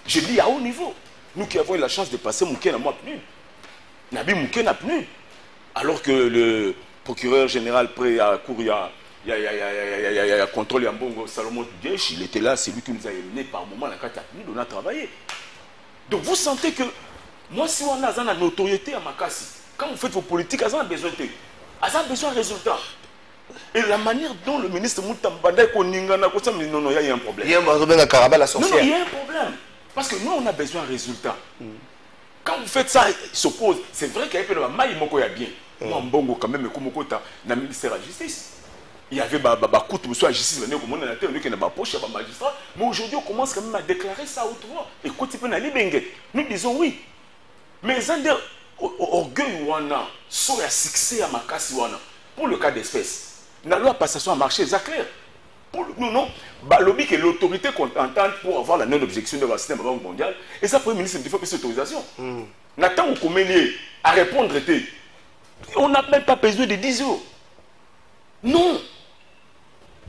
Je dis à haut niveau. Nous qui avons eu la chance de passer Mouké n'a pas tenu. Nabi Mouké n'a tenu. Alors que le procureur général près à cour, il y a contrôle Yambongo Salomon Dièche, il était là, c'est lui qui nous a émenés par moment, la carte a tenu, on a travaillé. Donc vous sentez que, moi si on a une notoriété à Makassi, quand vous faites vos politiques, vous avez besoin de résultats. Et la manière dont le ministre Moutamba il y a un problème. Non, il y a un problème. Parce que nous, on a besoin de résultats. Quand vous faites ça, il s'oppose. C'est vrai qu'il y a un bien. Moi, Mbongo, quand même, comme dans le ministère de la Justice. Il y avait la justice, magistrat. Mais aujourd'hui, on commence quand même à déclarer ça à haute voix. Et quand il peut aller, nous disons oui. Mais orgueil, soit un succès à Makassi, pour le cas d'espèce. La loi passation à marché, c'est clair. Pour nous, non. Lobby que l'autorité contente pour avoir la non-objection de la système mondial. Et ça, le Premier ministre, il faut cette autorisation. Nathan ou Komélié à répondre, on n'a même pas besoin de 10 jours. Non.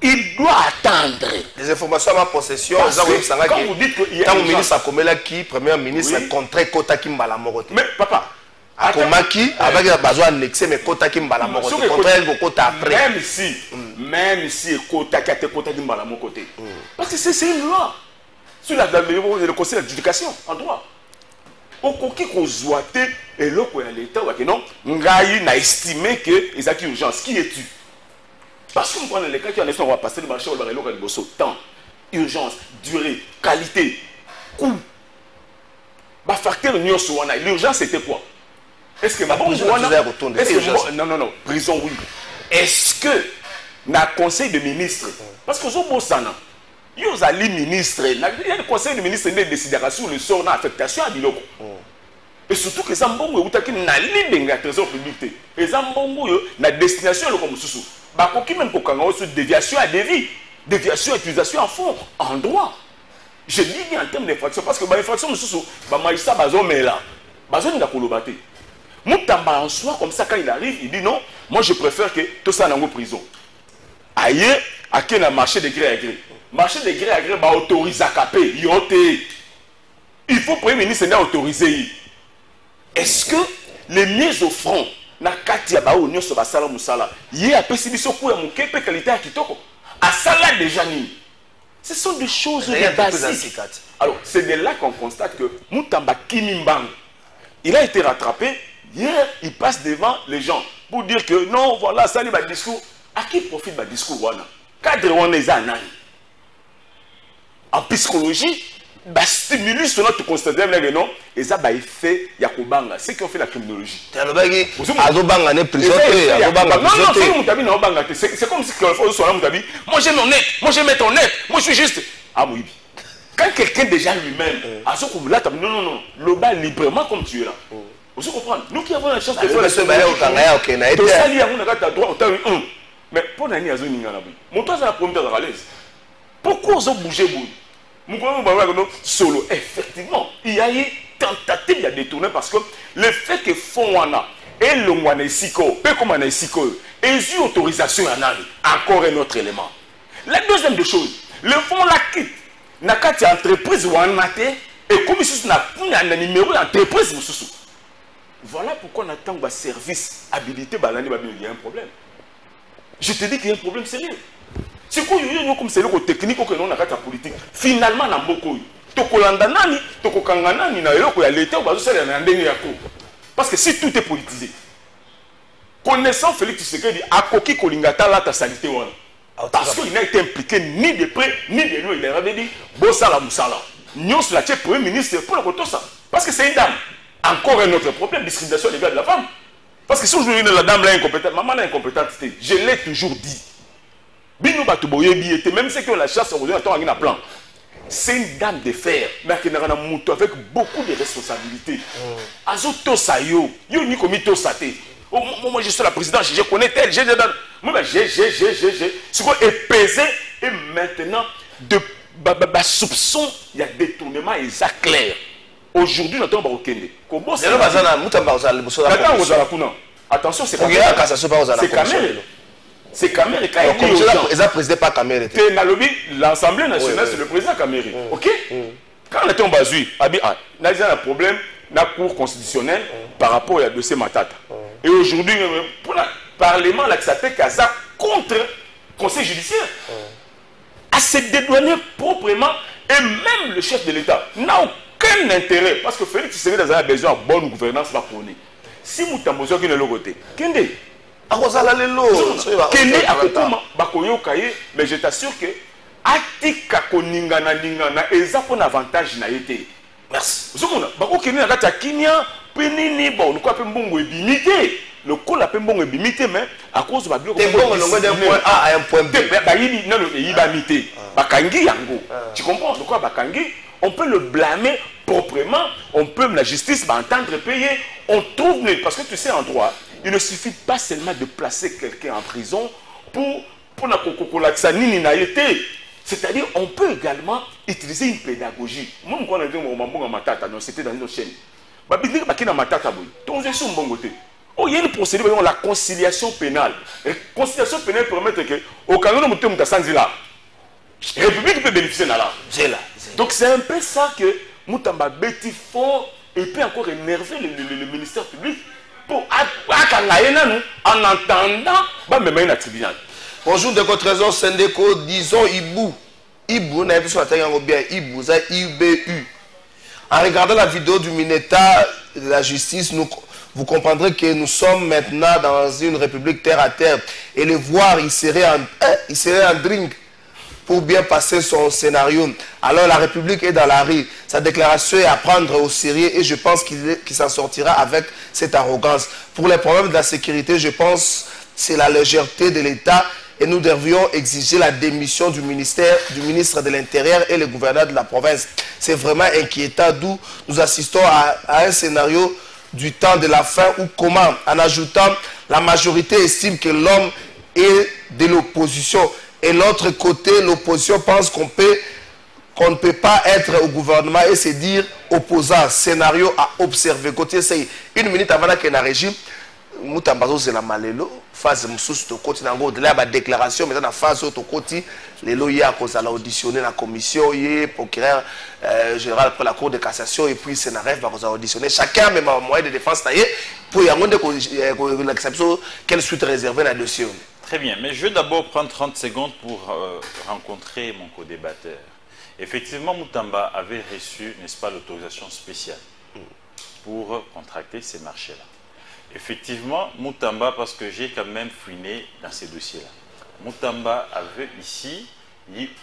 Il doit attendre. Les informations à ma possession, quand vous dites qu'il y a un ministre à Komela qui, premier ministre, contre Kota Kimbala Morote. Mais papa, Akomaki, avec la besoin annexé, mais Kota Kimbala Morote. Contre elle, Kota après. Même même si Ekota qui a été côté à mon côté. Parce que c'est une loi. Sur le conseil d'adjudication en droit. Au coquille qu'on zoite et là qu'on a l'état ou non, Ngaï n'a estimé que il y a une urgence. Qui es-tu? Parce que nous les cas qui en effet on va passer le marché au barreau de bosso. Temps, urgence, durée, qualité, coût. Bah facteur l'urgence c'était quoi? Est-ce que ma prison non, prison oui. Est-ce que dans le conseil de ministres, parce que vous avez il y a les ministres, il y a le conseil de ministres qui décidera sur le sort d'affectation à Biloko. Et surtout que les Zambongo ont été dans le trésor public. Les Zambongo ont la destination comme sous. Bah qui même pour une déviation à dévi, déviation à utilisation en fond, en droit. Je dis bien en termes d'infraction parce que l'infraction sous, bah maïssa bazo mais là, bazo n'a pas le Moutamba en soi, comme ça, quand il arrive, il dit non, moi je préfère que tout ça dans prison. Ailleurs, à qui a marché de gré à gré. Marché de gré à gré, bah autorise à caper, il faut Premier ministre autoriser. Est-ce que les mises au front, na katia ba union sur basala musala, y a possibilité pour mon qualité qualité à kitoko, à sala déjà ni. Ce sont des choses basiques. Alors, c'est de là qu'on constate que Moutamba Kimimbang, il a été rattrapé. Hier, il passe devant les gens pour dire que non, voilà, ça, le discours. À qui profite le discours wana? Cadre wana est un en psychologie, le stimulus sur notre constatation, non, et ça a effet Yakobanga. C'est qui ont fait la criminologie. C'est comme si quelqu'un soit là, moi j'ai mon net, moi je mets ton net, moi je suis juste. Ah oui. Quand quelqu'un déjà lui-même, non, le bas librement comme tu es là. Vous comprenez? Nous qui avons la chance de faire la semaine, mais pour l'année, mon toit, c'est la première à l'aise. Pourquoi vous bougez solo? Effectivement, il y a eu tentative de détourner parce que le fait que Fonwana et le Mouanesiko, peu comme Mouanesiko, et eu autorisation encore un autre élément. La deuxième des choses, le fond la quitte. Nakati entreprise ou en et comme si n'a un numéro d'entreprise. Voilà pourquoi on attend un service habilité, il y a un problème. Je te dis qu'il y a un problème sérieux. C'est quoi comme c'est le technique que nous avons la politique. Finalement, on a beaucoup. Parce que si tout est politisé, connaissant Félix Tshisekedi, à Koki Kolingata, là, ta salité. Parce qu'il n'a été impliqué ni de près, ni de loin. Il avait dit, Bossala Moussala. Nous, c'est le Premier ministre pour le ça. Parce que c'est une dame. Encore un autre problème, discrimination des gars de la femme. Parce que si aujourd'hui la dame là incompétente, maman là incompétente, je l'ai toujours dit. Même ceux qui ont la chasse, on a un plan. C'est une dame de fer, mais qui n'a rien à mouton avec beaucoup de responsabilités. Azoto Sayo, yo ni commis to saté. Moi je suis la présidente, je connais tel, j'ai. C'est quoi épaisé et maintenant de soupçon, il y a détournement et ça clair. Aujourd'hui, nous avons un Kende. Attention, c'est Kamere. C'est Kamere qui a été président par Kamere. L'Assemblée nationale, c'est le président Kamere. Ok? Quand on était en Bazui, on a un problème dans la Cour constitutionnelle par rapport à dossier Matata. Et aujourd'hui, pour le Parlement, ça fait Kaza contre le Conseil judiciaire. À se dédouaner proprement, et même le chef de l'État n'a aucun intérêt, parce que Félix Tshisekedi a besoin de bonne gouvernance. Si vous avez besoin de l'autre côté, Kende, mais je t'assure que Atika Koningana Ningana est un avantage na été. Merci. Bako Kende na kata Kinya, Penini, bon, nous quoi Pembongo est limité. Le col a Pembongo est limité, mais à cause de Babylone, d'un point A à un point B. Non, il va limiter. Bakangi Yango. Tu comprends? De quoi Bakangi? On peut le blâmer proprement, on peut, la justice va entendre payer, on trouve, parce que tu sais en droit, il ne suffit pas seulement de placer quelqu'un en prison pour la cocolatsanini n'a été. C'est-à-dire, on peut également utiliser une pédagogie. Moi, je connais c'était dans une chaîne. Il y a une procédure, la conciliation pénale. La conciliation pénale permet que, au Canada, nous sommes là. La République peut bénéficier de là. Donc c'est un peu ça que Moutamba Betty fort et peut encore énerver le ministère public pour en entendant même un tribunal. Bonjour de votre trésor Sendeko, disons Ibu. Ibu, on a bien Ibu, ça IBU. En regardant la vidéo du Mineta de la justice, vous comprendrez que nous sommes maintenant dans une république terre à terre. Et le voir, il serait un drink pour bien passer son scénario. Alors la République est dans la rue. Sa déclaration est à prendre au sérieux et je pense qu'il s'en sortira avec cette arrogance. Pour les problèmes de la sécurité, je pense que c'est la légèreté de l'État et nous devrions exiger la démission du ministre de l'Intérieur et le gouverneur de la province. C'est vraiment inquiétant, d'où nous assistons à un scénario du temps de la fin ou comment, en ajoutant, la majorité estime que l'homme est de l'opposition. Et l'autre côté, l'opposition pense qu'on ne peut pas être au gouvernement et se dire opposant. Scénario à observer. Côté, c'est une minute avant qu'il y ait un régime. Moutambazo, c'est la malélo. Phase moussous de côté, de là, la déclaration, mais dans la phase de côté, les loyers à cause de l'auditionner la commission, le procureur général après la cour de cassation, et puis le Sénaref va auditionner. Chacun a même un moyen de défense pour y avoir l'exception, quelle suite réservée la dossier. Très bien, mais je vais d'abord prendre 30 secondes pour rencontrer mon co-débatteur. Effectivement, Moutamba avait reçu, n'est-ce pas, l'autorisation spéciale pour contracter ces marchés-là. Effectivement, Moutamba, parce que j'ai quand même fouiné dans ces dossiers-là, Moutamba avait ici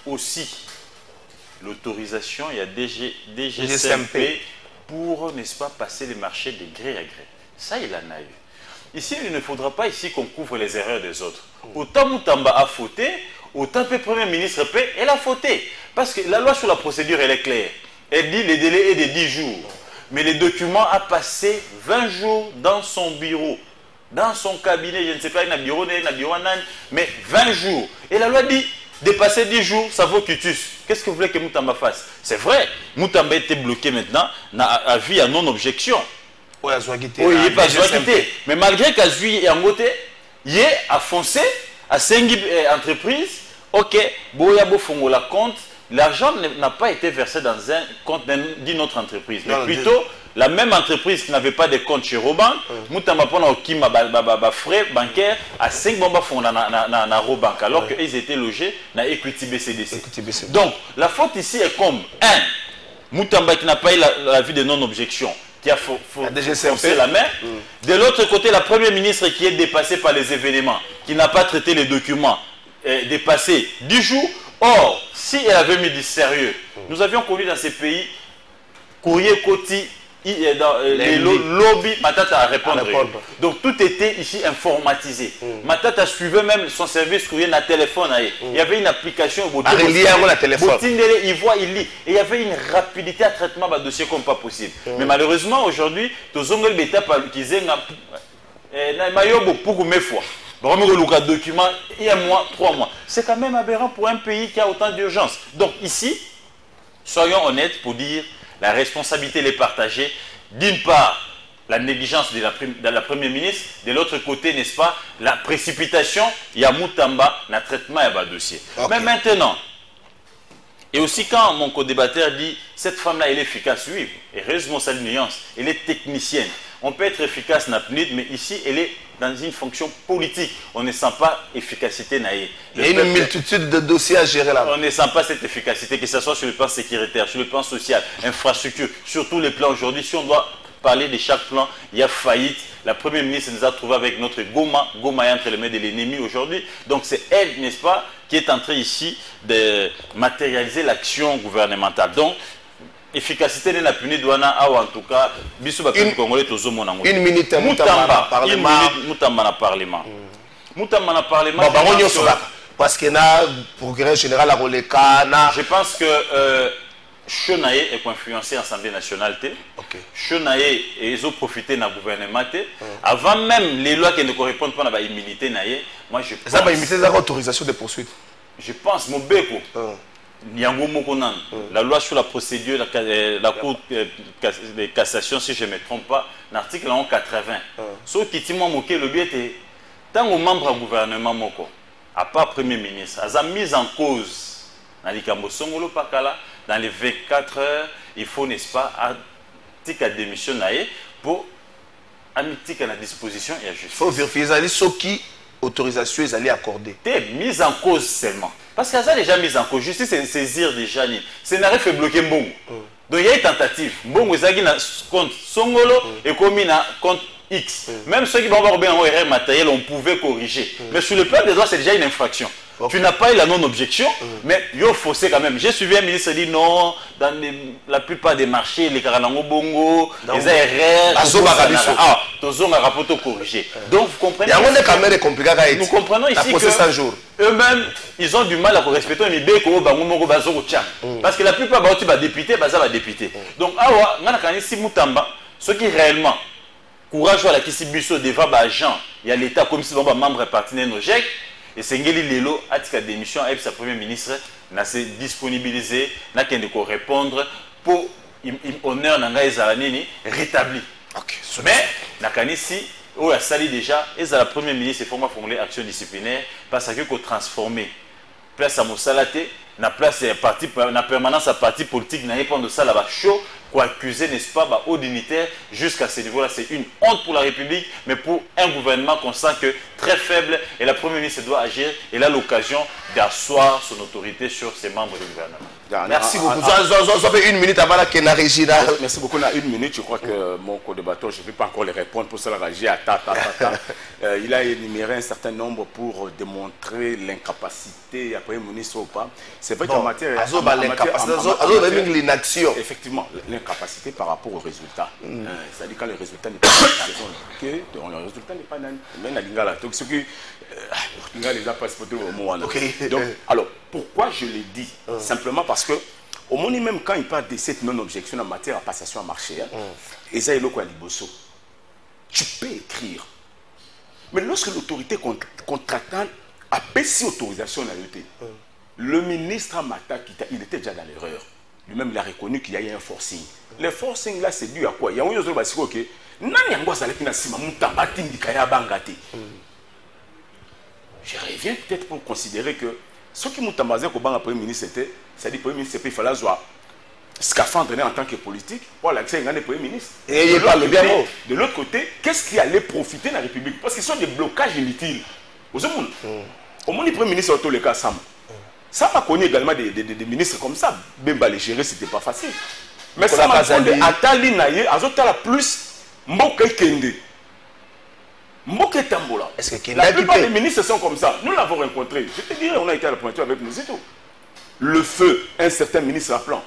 aussi l'autorisation, il y a DGCMP pour, n'est-ce pas, passer les marchés de gré à gré. Ça, il en a eu. Ici, il ne faudra pas ici qu'on couvre les erreurs des autres. Autant Moutamba a fauté, autant le Premier ministre elle a fauté. Parce que la loi sur la procédure, elle est claire. Elle dit que le délai est de 10 jours. Mais le document a passé 20 jours dans son bureau, dans son cabinet, je ne sais pas, il y a un bureau, mais 20 jours. Et la loi dit, dépasser 10 jours, ça vaut quitus. Qu'est-ce que vous voulez que Moutamba fasse? C'est vrai, Moutamba était bloqué maintenant, à vie à non-objection. Oui, il n'est pas quitté. Mais malgré qu'Azui est en côté, il est à foncer à 5 entreprises. Ok, Boyabo Fongo la compte. L'argent n'a pas été versé dans un compte d'une autre entreprise. Mais plutôt, la même entreprise qui n'avait pas de compte chez Robank, Moutamba Pona Okima frais bancaires à 5 bombes fonds dans Robank, alors qu'ils étaient logés dans Equity BCDC. Donc, la faute ici est comme 1. Moutamba qui n'a pas eu la vie de non-objection, qui a forcé la main. De l'autre côté, la première ministre qui est dépassée par les événements, qui n'a pas traité les documents, dépassé 10 jours. Or, si elle avait mis du sérieux, nous avions connu dans ces pays, courrier Koti, les lobbies, Matata a répondu. Donc tout était ici informatisé. Matata suivait même son service courrier dans le téléphone. Il y avait une application. Il voit, il lit. Et il y avait une rapidité à traitement de dossier comme pas possible. Mais malheureusement, aujourd'hui, tous les bêta qui le document, il y a un mois, 3 mois. C'est quand même aberrant pour un pays qui a autant d'urgence. Donc ici, soyons honnêtes pour dire la responsabilité est partagée. D'une part, la négligence de la Première ministre. De l'autre côté, n'est-ce pas, la précipitation. Il y a Moutamba, le traitement et le dossier. Okay. Mais maintenant, et aussi quand mon co-débatteur dit cette femme-là, elle est efficace, oui, heureusement sa nuance, elle est technicienne. On peut être efficace dans PNUD, mais ici, elle est dans une fonction politique. On ne sent pas efficacité. Il y a une multitude de dossiers à gérer là. On ne sent pas cette efficacité, que ce soit sur le plan sécuritaire, sur le plan social, infrastructure, sur tous les plans aujourd'hui. Si on doit parler de chaque plan, il y a faillite. La Première ministre nous a trouvé avec notre Goma. Goma est entre les mains de l'ennemi aujourd'hui. Donc c'est elle, n'est-ce pas, qui est en train ici de matérialiser l'action gouvernementale. Donc, efficacité de la punée douana, ou en tout cas, une minute, Moutamba na parlement. Moutamba na parlement. Parce que na procureur général à Roleka. Je pense que Chonaye est influencé l'Assemblée nationale. Chonaye ils ont profité dans le gouvernement. Avant même les lois qui ne correspondent pas à l'immunité, moi je pense. Ça va imiter l'autorisation de poursuite. Je pense, mon béco. La loi sur la procédure, la Cour de cassation, si je ne me trompe pas, l'article 180. Ce qui dit que le but est, tant que membre du gouvernement, à part Premier ministre, a mis en cause dans les 24 heures, il faut, n'est-ce pas, à démission pour à la disposition et à justice. Il faut vérifier ceux qui autorisation est allée accorder. Mise en cause seulement. Parce qu'elle a déjà mise en cause. Justice c'est saisir déjà. Scénario fait bloquer Mbongo. Donc il y a une tentative. Mbongo est na compte Songolo et commis na compte X. Même ceux qui vont avoir bien en erreur matérielle, on pouvait corriger. Mais sur le plan des droits, c'est déjà une infraction. Tu n'as pas eu la non-objection, mais il faut faussé quand même. J'ai suivi un ministre qui dit non, dans la plupart des marchés, les Karalango Bongo, les ARR, tous ont un rapport corrigé. Donc vous comprenez. Nous comprenons ici que eux-mêmes, ils ont du mal à respecter une idée parce que la plupart des députés, sont députés. Donc, si Moutamba, ceux qui réellement courageux à la Kissibiso devant l'agent, il y a l'État comme si on membre partenaire nos GEC. Et Sengeli Lelo a dit que la démission avec sa première ministre n'a se disponibilisé, n'a qu'à répondre pour honneur Nanga Ezaranini rétabli. Mais Nakanisi, où a sali déjà, et la première ministre il faut formuler action disciplinaire parce que qu'on transformer place à Moussalate, na place parti, na permanence à parti politique, n'a pas de ça là-bas chaud. Pour accuser, n'est-ce pas, haut dignitaire, jusqu'à ce niveau-là, c'est une honte pour la République, mais pour un gouvernement qu'on sent que très faible, et la Première ministre doit agir, et elle a l'occasion d'asseoir son autorité sur ses membres du gouvernement. Merci beaucoup. Vous avez une minute avant la Kenarigi. Merci beaucoup. On a une minute. Je crois que mon co-débatteur, je ne vais pas encore les répondre pour cela réagir à il a énuméré un certain nombre pour démontrer l'incapacité, après ministre ou pas. C'est vrai qu'en matière l'inaction. Effectivement, l'incapacité par rapport au résultat. C'est-à-dire quand le résultat n'est pas le résultat n'est pas même la lingala. Donc ce qui les a passeportés au moment. Donc alors pourquoi je l'ai dit simplement parce que au moins même quand il parle de cette non-objection en matière de passation à marché, et ça est le quoi liboso. Tu peux écrire. Mais lorsque l'autorité contractante a payé autorisation à l'autorité, le ministre Amata, il était déjà dans l'erreur. Lui-même, il a reconnu qu'il y a eu un forcing. Le forcing là, c'est dû à quoi? Il y a un autre qui a dit je reviens peut-être pour considérer que ce qui m'a basé au banc Premier ministre, c'est-à-dire Premier ministre, il fallait avoir scaphandre en tant que politique pour l'accès à un Premier ministre. Et de l'autre côté, qu'est-ce qui allait profiter de la République? Parce qu'ils sont des blocages inutiles. Au moins, le Premier ministre, dans tous les cas, ça m'a connu également des ministres comme ça. Même les gérer, ce n'était pas facile. Mais ça m'a connu à Talinaye, à Zotala plus, Mboka Kende. Mboka Tambola. La plupart des ministres sont comme ça. Nous l'avons rencontré. Je te dirais, on a été à la pointure avec nous et tout. Le feu, un certain ministre appelant.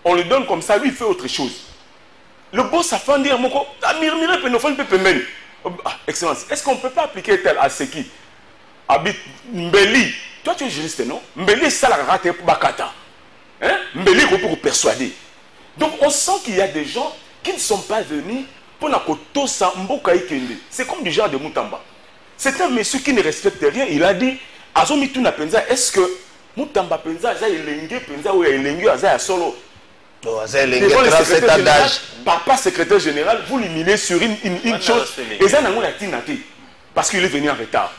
On lui donne comme ça, lui il fait autre chose. Le boss a fait dire, Moko, Amirmire Penofon Pepemen. Excellence, est-ce qu'on ne peut pas appliquer tel à ce qui habite Mbeli? Toi tu es juriste, non? Mbeli, ça la rate pour Bakata. Mbeli, pour persuader. Donc on sent qu'il y a des gens qui ne sont pas venus pour la koto sa Mboka Ikende. C'est comme du genre de Moutamba. C'est un monsieur qui ne respecte rien. Il a dit, Azomituna Penza, est-ce que Moutamba Penza, Aza Elenge Penza ou Elenge Aza Solo? Devant le secrétaire général, papa secrétaire général, vous l'humiliez sur une chose. Et ça n'a pas été parce qu'il est venu en retard.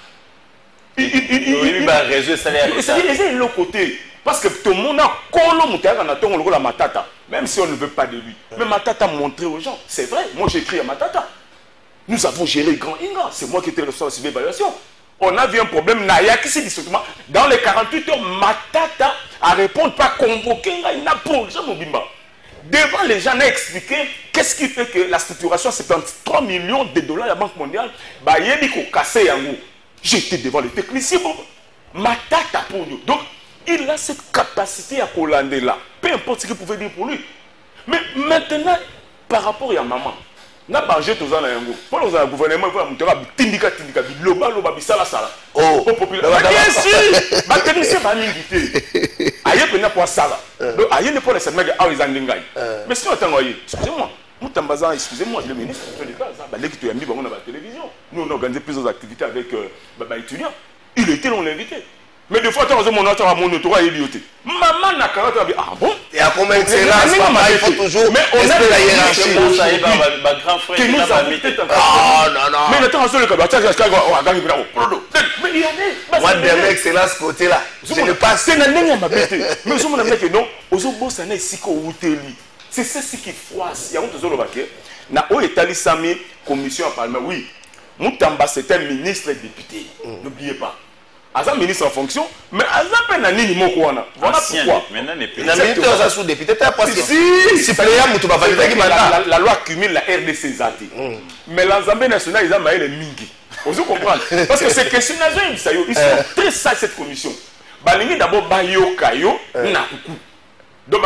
Il va résoudre ça. C'est l'autre côté. Parce que tout le monde a collé la matata, même si on ne veut pas de lui. Mais Matata a montré aux gens. C'est vrai, moi j'écris à Matata. Nous avons géré Grand Inga. C'est moi qui étais responsable de l'évaluation. On a vu un problème. Dans les 48 heures, Matata a répondu, pas convoqué, il n'a pas devant les gens, on a expliqué qu'est-ce qui fait que la structuration, c'est 3 millions de dollars à la Banque mondiale. J'étais devant les techniciens. Matata pour nous. Donc, il a cette capacité à collander là. Peu importe ce qu'il pouvait dire pour lui. Mais maintenant, par rapport à maman, n'a pas jeté aux années. Pour le gouvernement, il va tindika loba bisala sala. Oh, bien sûr, ma technicien va m'inviter. Aïe pena pour sala. Donc aïe ne pour les semaines à les andingai. Mais si on attend excusez-moi, Moutambaza, excusez-moi, le ministre, l'équipe de Yambi, on a la télévision. Nous on a organisé plusieurs activités avec les étudiants. Il était on l'a invité. Mais des fois, tu as mon autorat idioté. Maman n'a qu'à dire, ah bon? Et à combien de séances, il faut toujours. Mais on a la hiérarchie. Ma grand frère, qui nous a mis. Ah non, non. Mais attends, on mais il y a des. Moi, des mecs, c'est là, ce côté-là. Je ne passe pas. Mais je me dis que non, aux autres, ça n'est ici qu'au Teli. C'est ce qui froisse. Il y a un autre baquet. Na o etali sami commission à Parlement, oui. Moutamba, c'est un ministre et député. N'oubliez pas. Aza ministre en fonction, mais Aza Penani Mokwana. Voilà pourquoi. Maintenant, ministre sous-député, parce que si la loi cumule la RDC Zati. Mais l'Assemblée nationale, ils ont maillé les mingi. Vous comprenez? Parce que ces questions, ils sont très sages, cette commission. Balingi d'abord Bayo Kayo, Nakuku. Donc,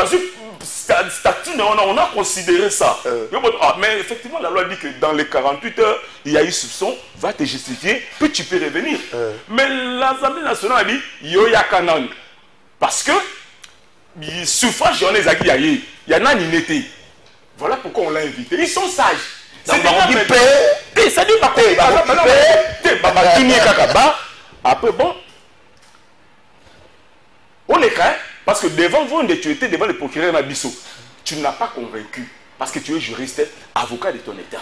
statut, on a considéré ça. Mais effectivement, la loi dit que dans les 48 heures, il y a eu soupçon, va te justifier, puis tu peux revenir. Mais l'Assemblée nationale a dit, Yoya Kanan. Parce que, suffrage, il y en a une été. Voilà pourquoi on l'a invité. Ils sont sages. C'est dit, après, bon, on est quand même. Parce que devant vous, tu étais devant le procureur Nabisso. Tu n'as pas convaincu. Parce que tu es juriste, avocat de ton État.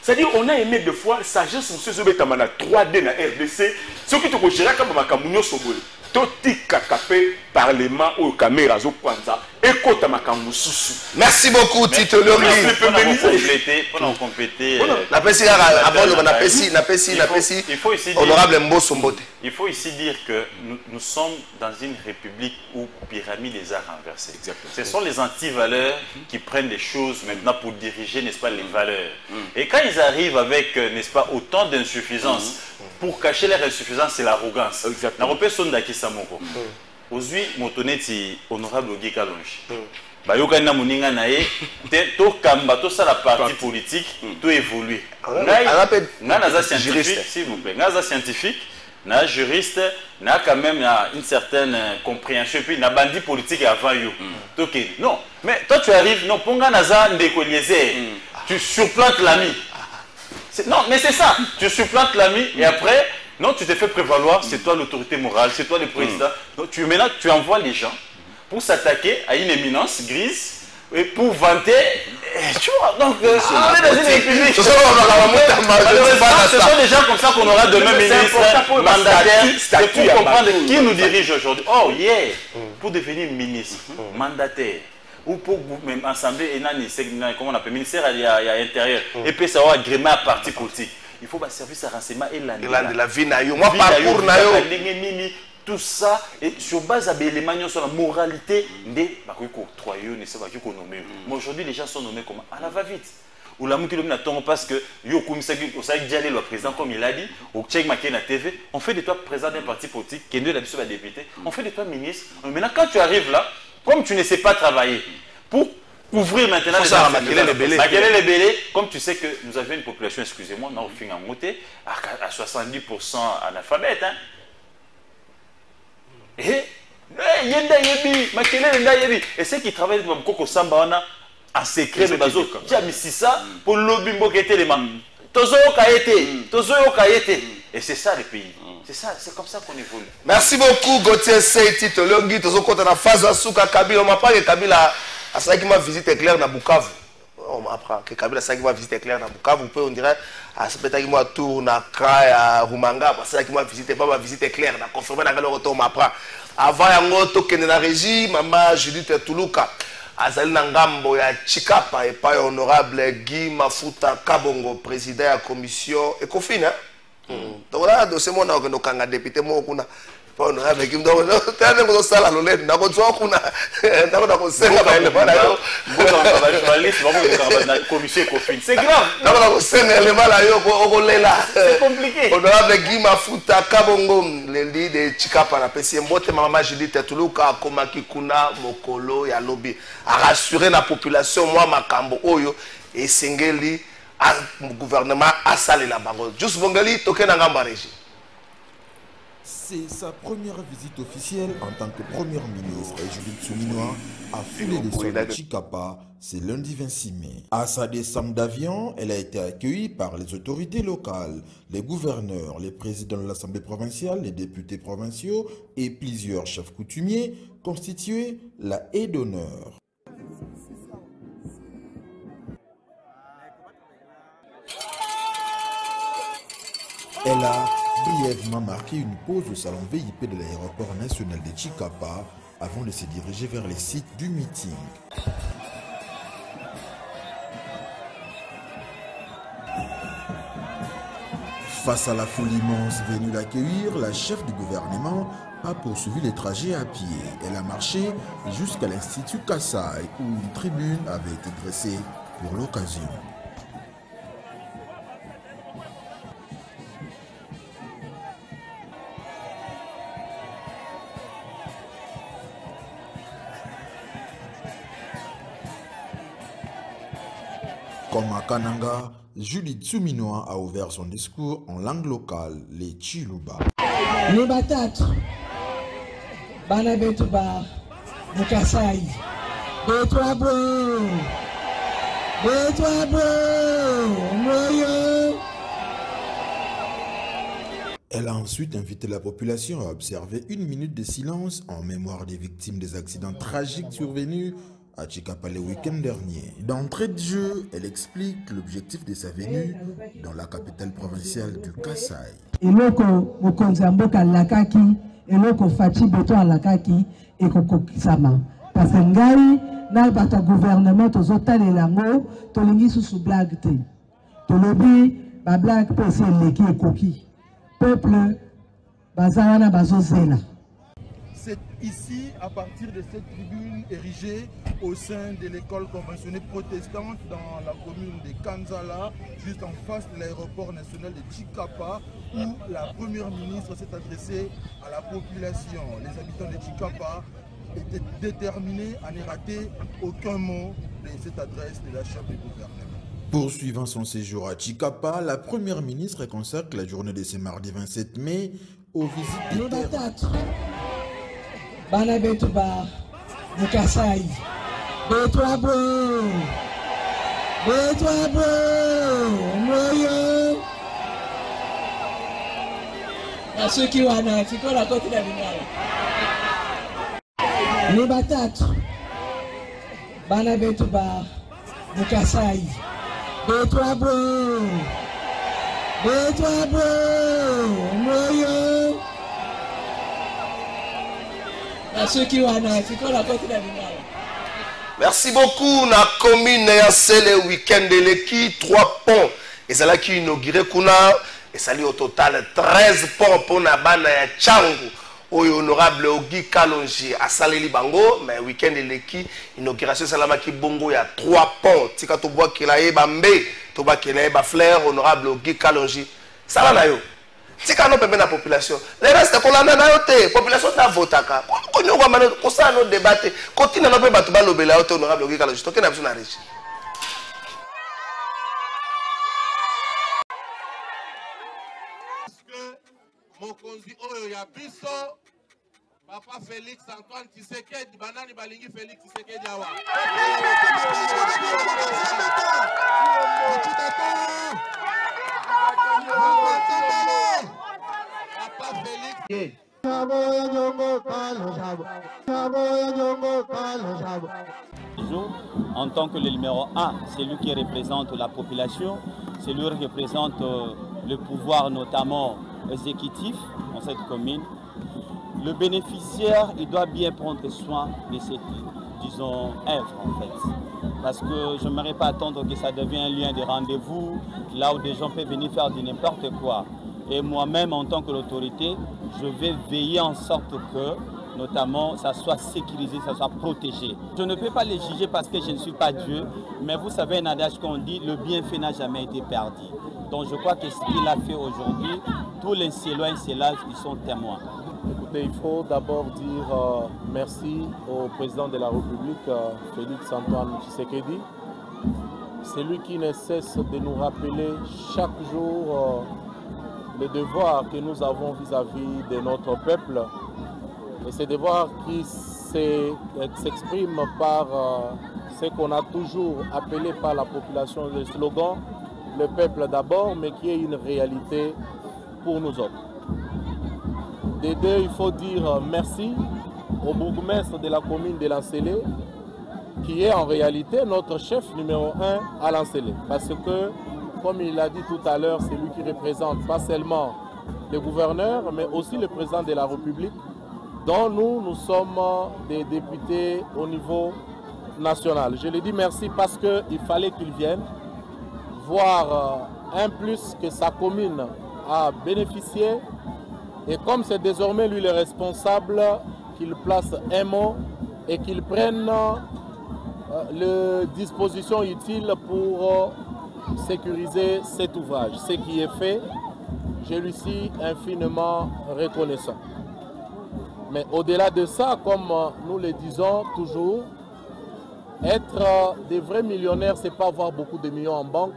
C'est-à-dire, on a aimé deux fois sagesse, M. Zobetamana, 3D na RDC. Ce qui te considère comme Makamunyo Sobole. Toti Kakapé, Parlement ou caméra zo Kwanza. Écoute Makamususu. Merci beaucoup, Tito Lombi. Pour compléter. Honorable Mbosso Mbote. Il faut ici dire que nous sommes dans une république où pyramide les a renversées. Exactement. Ce sont les anti-valeurs qui prennent des choses maintenant pour diriger, n'est-ce pas, les valeurs. Et quand ils arrivent avec, n'est-ce pas, autant d'insuffisance, pour cacher leur insuffisance, c'est l'arrogance. Exactement. Aujourd'hui, motoneti honorable Ogi Kalonji. Bayoka na muninga na ye, to kamba to ça la partie politique, to évoluer. Naza scientifique, s'il vous plaît. Naza scientifique, na juriste, na quand même une certaine compréhension puis na bandit politique avant you. Ok, non. Mais toi tu arrives, non, ponga naza ndekoliese, tu surplantes l'ami. Non, mais c'est ça. Tu supplantes l'ami et après, non, tu te fais prévaloir, c'est toi l'autorité morale, c'est toi le président. Donc, maintenant, tu envoies les gens pour s'attaquer à une éminence grise et pour vanter. Tu vois, donc, on est dans une république. Ce sont des gens comme ça qu'on aura demain ministre, mandataire. C'est pour comprendre qui nous dirige aujourd'hui. Oh, yeah, pour devenir ministre, mandataire. Ou pour même assembler, comment on appelle, ministère à l'intérieur, et puis ça va agrément à parti politique. Il faut un service à renseignement et la vie n'a eu. Moi, parcours n'a eu. Tout ça, et sur base d'éléments sur la moralité, mais aujourd'hui, les gens sont nommés comme à la va-vite. Ou la mouille parce que le président, comme il a dit, au Tchèque Maké na TV, on fait de toi président d'un parti politique, qui est de la député, on fait de toi ministre. Maintenant, quand tu arrives là, comme tu ne sais pas travailler, pour ouvrir maintenant les bélés, comme tu sais que nous avions une population, excusez-moi, à 70% analphabète. Hein. Et ceux qui travaillent dans Koko Samba en secret, pour l'obimbo qui était les membres. Et c'est ça le pays. C'est ça, c'est comme ça qu'on évolue. Merci beaucoup, Gauthier Seyti Tolongi. Tozo kota na phase asuka Kabila. On m'a pas que Kabila a ça qui m'a visité clair na Bukavu. On m'apprend que Kabila a ça qui m'a visité clair na Bukavu. On dirait à ce peut-être qui m'a tour na Kaya Rumanga. Ça qui m'a visité pas ma visite claire. Na confirmé na le retour m'apprend. Avant yango tokende na régie, maman Judith Tuluka. Azali na ngambo ya Chikapa et pas honorable Guy Mafuta Kabongo, président de la commission Ecofin. Donc là, c'est mon nom que nous avons député. On a avec lui, donc on a sala lolé, na ko tsoa kuna, na ko na ko senga ba ele bala yo. Commission Ecofin. C'est grave. Na ko na ko senga ele bala yo ko lela. C'est compliqué. On a avec Guy Mafuta Kabongo, le leader de Chikapa na pesi mbote maman Judith Tuluka komaki kuna mokolo ya lobby. A rassurer la population moi makambo oyo et singeli le gouvernement a salé la bango. Juste Bongali toke na ngamba régie. C'est sa première visite officielle en tant que première ministre. Et Judith Souminois a foulé les sols de Chikapa, c'est lundi 26 mai. À sa descente d'avion, elle a été accueillie par les autorités locales, les gouverneurs, les présidents de l'Assemblée provinciale, les députés provinciaux et plusieurs chefs coutumiers constituaient la haie d'honneur. Elle a brièvement marqué une pause au salon VIP de l'aéroport national de Chikapa avant de se diriger vers les sites du meeting. Face à la foule immense venue l'accueillir, la chef du gouvernement a poursuivi les trajets à pied. Elle a marché jusqu'à l'Institut Kassai où une tribune avait été dressée pour l'occasion. Comme à Kananga, Judith Tsuminoa a ouvert son discours en langue locale, les Chiluba. Les batates, Banabetuba, Mukasai, Betwa bro, Betwa bro, Moyo. Elle a ensuite invité la population à observer une minute de silence en mémoire des victimes des accidents tragiques survenus à Chikapa le week-end dernier. D'entrée de jeu, elle explique l'objectif de sa venue dans la capitale provinciale du Kassai. Eloko Mokonzamboka Lakaki, Eloko Fachi Beto Lakaki, et Kokokisama. Parce que Ngai, n'a pas de gouvernement, Tozota les lango, Tolingi sous blague. Tolobi, ba blague, c'est leki et koki. Peuple, Bazawana Bazozela. C'est ici, à partir de cette tribune érigée au sein de l'école conventionnelle protestante dans la commune de Kanzala, juste en face de l'aéroport national de Chikapa, où la première ministre s'est adressée à la population. Les habitants de Chikapa étaient déterminés à ne rater aucun mot de cette adresse de la chef du gouvernement. Poursuivant son séjour à Chikapa, la première ministre consacre la journée de ce mardi 27 mai aux visites de terrain. Banabetuba, Mukasai, Betwa bro, Betwa bro, Moyo. À ceux qui ont un petit peu la côte d'Avinal. Les batates, Banabetuba, Mukasai, Betwa bro, Betwa bro, Moyo. À ceux qui ont un petit peu la côte d'Avinal. Merci beaucoup. Na commune ya le week-end de l'équipe 3 ponts. Et c'est là qui inauguré kuna et ça au total 13 ponts pour na bana ya Changu. Au honorable Ogi Kalonji à Saleli Bango, mais week-end de l'équipe inauguration salama ki bongo ya 3 ponts. Tika to bois ki la yeba mbe, to ba ki la yeba flair honorable Ogi Kalonji. Ça na yo. Tika no pembe na population. Le reste ko landa na yo te, population na votaka. Ko nyoko mano ko sa no débattre. Continue na pe batu ba lobela yo te honorable Ogi Kalonji. To ke na biso na régie. Mokonzi oyo ya biso Papa Félix Antoine Tshisekedi banani balingi Félix Tshisekedi awa Papa Félix en tant que le numéro 1, c'est lui qui représente la population, c'est lui qui représente le pouvoir notamment exécutif dans cette commune. Le bénéficiaire, il doit bien prendre soin de cette, disons, œuvre en fait. Parce que je n'aimerais pas attendre que ça devienne un lien de rendez-vous, là où des gens peuvent venir faire du n'importe quoi. Et moi-même, en tant que l'autorité, je vais veiller en sorte que, notamment, ça soit sécurisé, ça soit protégé. Je ne peux pas les juger parce que je ne suis pas Dieu, mais vous savez un adage qu'on dit, le bienfait n'a jamais été perdu. Donc je crois que ce qu'il a fait aujourd'hui, tous les Célois et Célages, ils sont témoins. Écoutez, il faut d'abord dire merci au président de la République, Félix Antoine Tshisekedi. C'est lui qui ne cesse de nous rappeler chaque jour le devoir que nous avons vis-à-vis de notre peuple. Et ce devoir qui s'exprime par ce qu'on a toujours appelé par la population le slogan « Le peuple d'abord », mais qui est une réalité pour nous autres. Des deux, il faut dire merci au bourgmestre de la commune de Lancélé, qui est en réalité notre chef numéro 1 à Lancélé. Parce que, comme il l'a dit tout à l'heure, c'est lui qui représente pas seulement le gouverneur, mais aussi le président de la République, dont nous sommes des députés au niveau national. Je lui dis merci parce qu'il fallait qu'il vienne voir un plus que sa commune a bénéficié. Et comme c'est désormais lui le responsable, qu'il place un mot et qu'il prenne les dispositions utiles pour sécuriser cet ouvrage. Ce qui est fait, je lui suis infiniment reconnaissant. Mais au-delà de ça, comme nous le disons toujours, être des vrais millionnaires, ce n'est pas avoir beaucoup de millions en banque,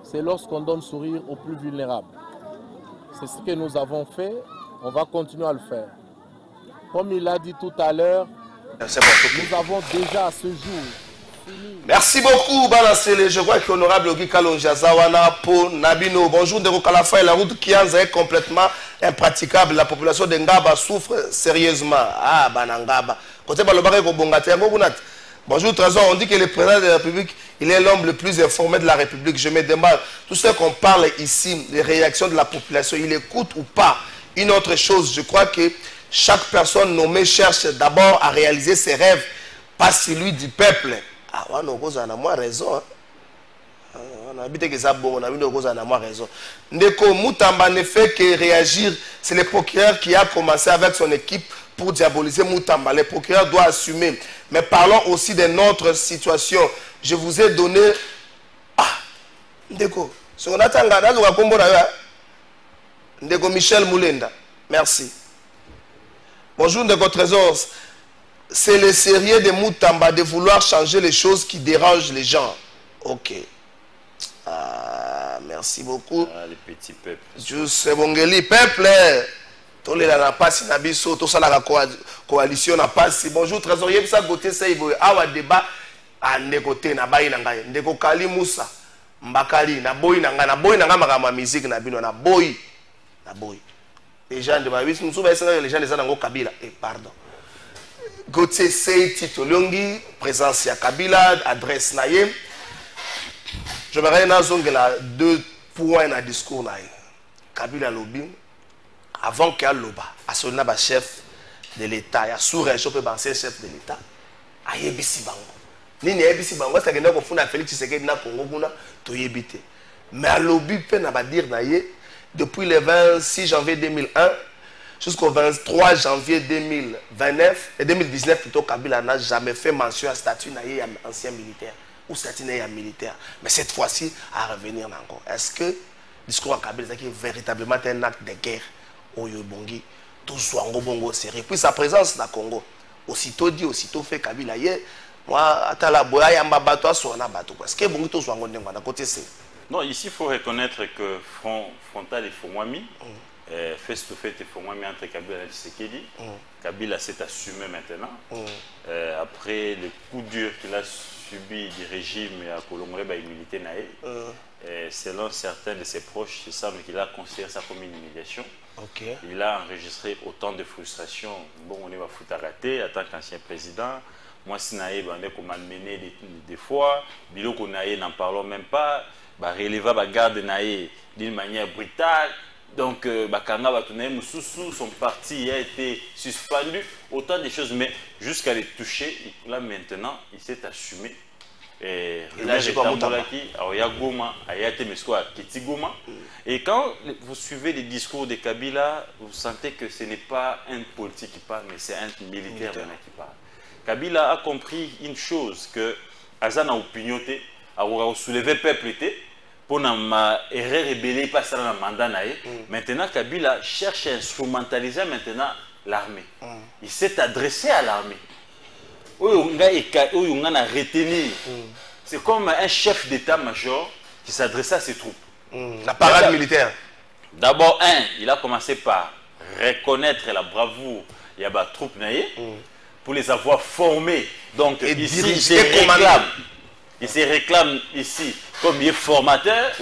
c'est lorsqu'on donne sourire aux plus vulnérables. C'est ce que nous avons fait, on va continuer à le faire. Comme il l'a dit tout à l'heure, nous avons déjà à ce jour. Merci beaucoup, Balancele. Je crois qu'honorable Ogi Kalonjazawana Po Nabino. Bonjour, de Kalafa et la route Kianza est complètement impraticable. La population de Ngaba souffre sérieusement. Ah, Banangaba. Côté Balobare Kobongate, bonjour, Trésor. On dit que le président de la République, il est l'homme le plus informé de la République. Je me demande, tout ce qu'on parle ici, les réactions de la population, il écoute ou pas? Une autre chose, je crois que chaque personne nommée cherche d'abord à réaliser ses rêves, pas celui du peuple. Ah, on a moins raison. On a habité que ça bon, on a moins raison. Ndeko Moutamba ne fait que réagir. C'est le procureur qui a commencé avec son équipe pour diaboliser Moutamba. Le procureur doit assumer. Mais parlons aussi de notre situation. Je vous ai donné... Ah, Ndeko. Ndeko Michel Moulenda. Merci. Bonjour Ndeko Trésor. C'est le sérieux de Moutamba de vouloir changer les choses qui dérangent les gens. Ok. Ah, merci beaucoup. Ah, les petits peuples. Juste Bongeli, peuple. Tous les n'a pas si nabiso, tout ça la coalition n'a pas si. Bonjour trésorier, ça côté ça il veut avoir débat à négoter na bayi nanga. Ndeko Kali Moussa, Mbakali na boy nanga ma musique na bino na boy. Les gens de ma vie, nous sommes les gens des Anango Kabila. Et pardon. Gauthier Sey Tito Longi, présence à Kabila, adresse naïe. Je me rappelle 2 points dans le discours naïe. Kabila Lobin, avant qu'il y ait Loba, à son chef de l'État, il y a sous-région peut penser chef de l'État, à Yebisi Bango. Ni Yebisi Bango, c'est que nous avons Félix Tshisekedi na Congo, to yebite. Mais à Lobi, peut n'a dire naïe, depuis le 26 janvier 2001, jusqu'au 23 janvier 2019, plutôt, Kabila n'a jamais fait mention à statut ancien militaire ou statut militaire. Mais cette fois-ci, à revenir encore. Est-ce que le discours à Kabila est véritablement un acte de guerre au Yobongi, tout soit en Bongo serré? Puis sa présence dans le Congo, aussitôt dit, aussitôt fait Kabila, moi, à la boya, il y a un bateau, soit un bateau. Est-ce que Bongo soit en Bongo d'un côté? Non, ici, il faut reconnaître que frontal et Fomwami. Face-to-face et Fomwami entre Kabila et Tshisekedi. Kabila s'est assumé maintenant. Après le coup dur qu'il a subi du régime à Kolongole et militaire naïe, selon certains de ses proches, il semble qu'il a considéré ça comme une humiliation. Il a enregistré autant de frustration. Bon, on est à Foutaraté en tant qu'ancien président. Moi, si naïe, on m'a mené des fois. Biloko naïe, n'en parlons même pas. Releva la garde naïe d'une manière brutale. Donc, Bakanga Batunaï Moussoussou, son parti a été suspendu, autant de choses, mais jusqu'à les toucher, là maintenant, il s'est assumé. Et là, j'ai pas Goma, et quand vous suivez les discours de Kabila, vous sentez que ce n'est pas un politique qui parle, mais c'est un militaire qui parle. Kabila a compris une chose, que Azana opinioté, a soulevé le peuple pour ma erreur rébellée pas ça dans le mandat. Maintenant Kabila cherche à instrumentaliser maintenant l'armée. Il s'est adressé à l'armée. C'est comme un chef d'état-major qui s'adressait à ses troupes. La parade militaire. D'abord, il a commencé par reconnaître la bravoure des troupes pour les avoir formées. Donc ici, il se réclame ici comme il est formateur.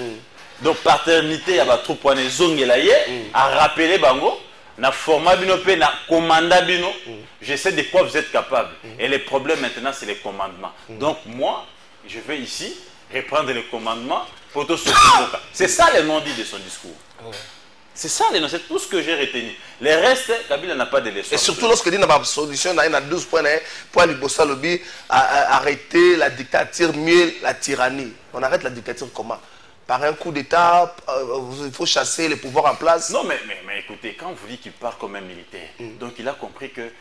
Donc paternité à troupe à rappeler Bango, na format bino pe na commanda bino. Je sais de quoi vous êtes capable. Et le problème maintenant c'est les commandements. Donc moi, je vais ici reprendre les commandements pour tout ce c'est ça le nom dit de son discours. C'est ça, c'est tout ce que j'ai retenu. Le reste, Kabila n'a pas de leçon. Et surtout lorsque dit dans ma solution, il y a 12 points pour arrêter la dictature, mieux la tyrannie. On arrête la dictature comment? par un coup d'État, il faut chasser les pouvoirs en place. Non, mais écoutez, quand vous dites qu'il part comme un militaire, donc il a compris que,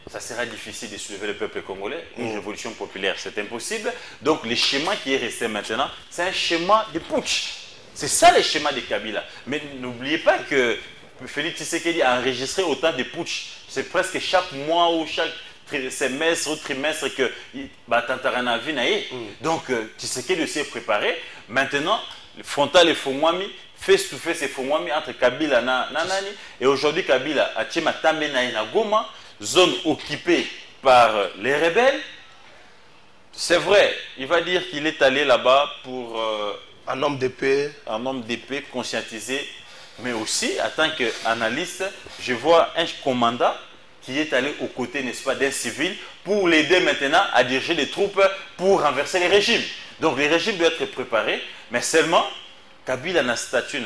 ça sera difficile de soulever le peuple congolais, une révolution populaire, c'est impossible. Donc le schéma qui est resté maintenant, c'est un schéma de putsch. C'est ça le schéma de Kabila. Mais n'oubliez pas que Félix Tshisekedi a enregistré autant de putsch. C'est presque chaque mois ou chaque semestre ou trimestre que donc Tshisekedi s'est préparé. Maintenant, le frontal et Fomwami, face to face et Fomwami entre Kabila et Nani. Et aujourd'hui, Kabila a Tchema Tamena na Goma, zone occupée par les rebelles. C'est vrai, il va dire qu'il est allé là-bas pour un homme d'épée. Un homme d'épée conscientisé. Mais aussi, en tant qu'analyste, je vois un commandant qui est allé aux côtés, n'est-ce pas, d'un civil pour l'aider maintenant à diriger les troupes pour renverser les régimes. Donc les régimes doivent être préparés, mais seulement Kabila n'a statut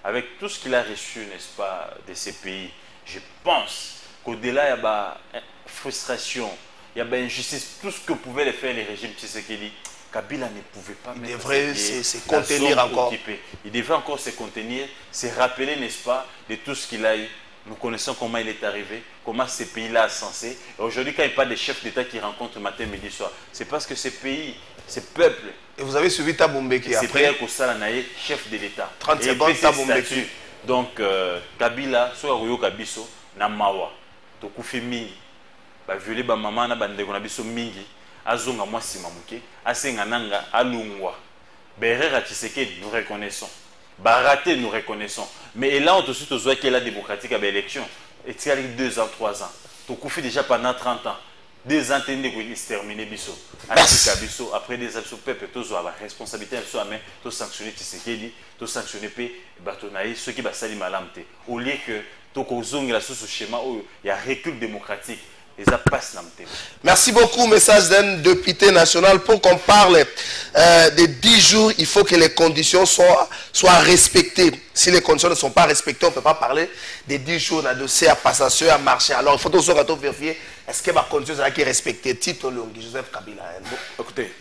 avec tout ce qu'il a reçu, n'est-ce pas, de ces pays. Je pense qu'au-delà, il y a une frustration, il y a une injustice, tout ce que pouvaient les faire les régimes Tshisekedi, Kabila ne pouvait pas. Il devrait se contenir encore. Occupée. Il devrait encore se contenir, se rappeler, n'est-ce pas, de tout ce qu'il a eu. Nous connaissons comment il est arrivé, comment ces pays-là sont censés. Aujourd'hui, quand il parle des chefs d'État qui rencontrent matin, midi, soir, c'est parce que ces pays, ces peuples. Et vous avez suivi Tabombeki après. C'est Kosalanaye, chef de l'État. 30 secondes, Tabombeki. Donc, Kabila, soit Ruyo Kabiso, Namawa, Tokufi Mingi, violé ba maman na bandeko na biso mingi, azonga mwasi mamuke, asenga nanga, alungwa. Berera Tshisekedi, nous reconnaissons. Baraté, nous reconnaissons. Mais là, on te suit aux qui est la démocratique à l'élection. Et tu as 2 ans, 3 ans. Tu as déjà pendant 30 ans. 2 ans, tu as terminé Bisso. Après 2 ans, tu as la responsabilité, tu as sanctionné Tshisekedi, tu as sanctionné ceux qui sont malamté. Au lieu que tu as ce schéma où il y a un recul démocratique. Merci beaucoup, message d'un député national. Pour qu'on parle de 10 jours, il faut que les conditions soient respectées. Si les conditions ne sont pas respectées, on ne peut pas parler de 10 jours, de dossier à passation, à marcher. Alors, il faut toujours vérifier, est-ce que les conditions sont respectées. Tito Longi, Joseph Kabila. Écoutez,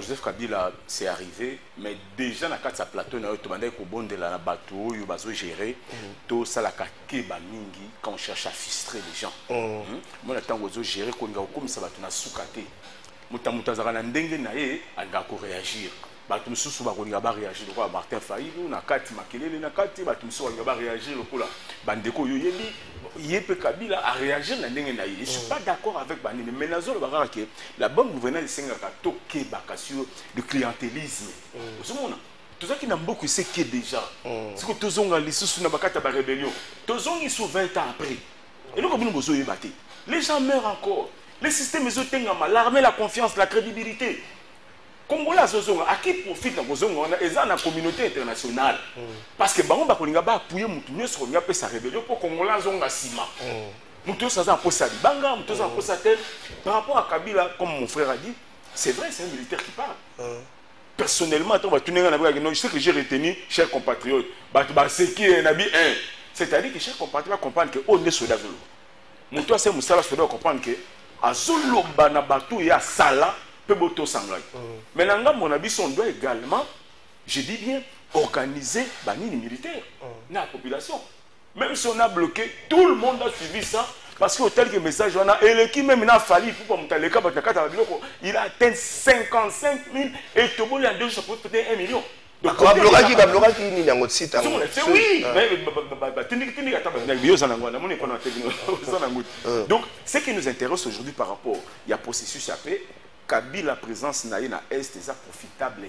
Joseph Kabila, c'est arrivé, mais déjà, dans le plateau, on a demandé que la bateau, il va gérer tout ça, quand on cherche à frustrer les gens. Moi, on a géré comme ça, on a soukaté. Mutamutazara ndenge na ye alako réagir. Batu mususu bakolinga ba réagir ko Martin Fayulu na kati makelele na kati batu mususu bakolinga ba réagir lokola bandeko yo yebi yepe Kabila a réagir na ndenge na ye. Je suis pas d'accord avec banini mais nazo le bakara ke la bonne gouvernance senga ka toke bakasio le clientélisme. Ozomona tout ça qui n'a beaucoup c'est que déjà c'est que tozonga lisusu na bakata ba rébellion. Tozongi sous 20 ans après. Et nous comme nous bozo yebate. Les gens meurent encore. Les systèmes l'armée, la confiance, la crédibilité. Congolais, à qui profite la communauté internationale? Parce que Bango Bakolinga ba appuyer Moutounio sur sa rébellion pour Congolais zonga sima. Moutounio ça a posé Banga, Moutounio ça a posé tel. Par rapport à Kabila, comme mon frère a dit, c'est vrai, c'est un militaire qui parle. Personnellement, je sais que j'ai retenu, chers compatriotes, c'est-à-dire que chers compatriotes comprennent qu'on est soldat. Moutounio c'est Moussala soldat comprendre que azoloba na bato ya sala pe boto sangai. Mais nanga mon avis on doit également, je dis bien, organiser banini militaire na la population. Même si on a bloqué, tout le monde a suivi ça parce que tel que message on a et l'équipe même n'a fallu pour mutaleka batakata biloko, il a atteint 55 000 et tout le monde en 2 jours ça peut peut-être 1 million. Donc ce qui nous intéresse aujourd'hui par rapport il y a processus à paix, Kabila présence na est profitable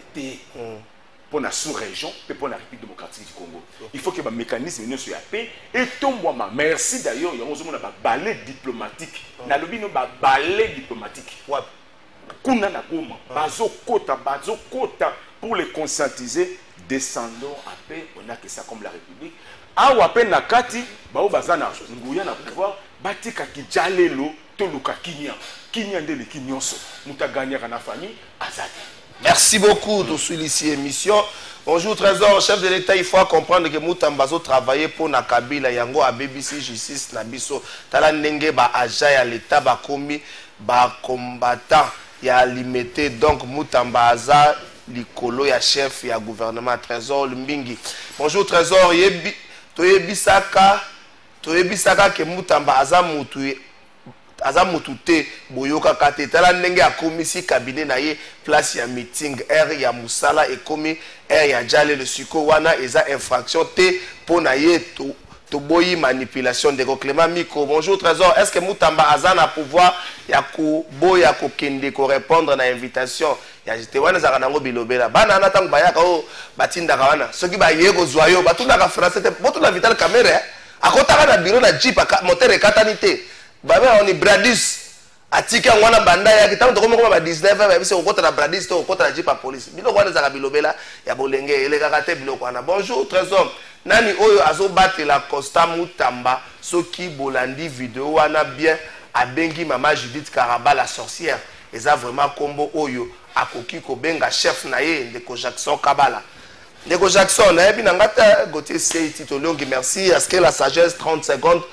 pour la sous-région et pour la République démocratique du Congo. Il faut que le mécanisme soit paix et tout moi merci d'ailleurs il y a un balai diplomatique. Na lobby no balai diplomatique. Kuna na Goma, bazo kota pour les conscientiser, descendons à paix, on a que ça comme la République. A wapen na kati, bao bazana, nguya na pouvoir, batika ki jalelo, toluka kinya ndele kinyonso, muta gagner na famille, azadi. Merci beaucoup de suivre ici émission. Bonjour Trésor, chef de l'État, il faut comprendre que Moutambazo travaillait pour Nakabila, Yango à BBC Justice Nabiso, Tala Nenge ba aja ya l'État ba komi ba combattant. ya limité donc Mutamba aza likolo ya chef ya gouvernement Trésor Lumbingi. Bonjour Trésor, toyebisaka ke Mutamba aza mutu te boyoka kate tala ndenge akomisi cabinet na ye place ya meeting air ya musala ekomi air ya jale le siko wana eza infraction te po na ye toboyi manipulation de Clément Miko. Bonjour Trésor, est-ce que Mutamba aza na pouvoir ya koboya kokende ko répondre na invitation ya jete wana zaka nango bilobela bana na tango bayaka o batindaka wana soki baye ko zwa yo batundaka français te botuna vital camera akotaka na bureau na jeep moteur ekatani te babe on est Bradis atika ngwana banda ya kitango tokoma koma ba 19 ba bise okota na Bradis to okota na jeep a police biloko wana zaka bilobela ya bolenge ele kaka te biloko wana. Bonjour Trésor, nani oyo azo batela Costa Mutamba soki bolandi vidéo wana bien abengi mama Judith Karaba la sorcière eza vraiment combo oyo akoki ko benga chef na ye ndeko Jackson Kabala. Ndeko Jackson na yebi nangata Gauthier Seiti to longi merci. Est-ce que la sagesse 30 secondes,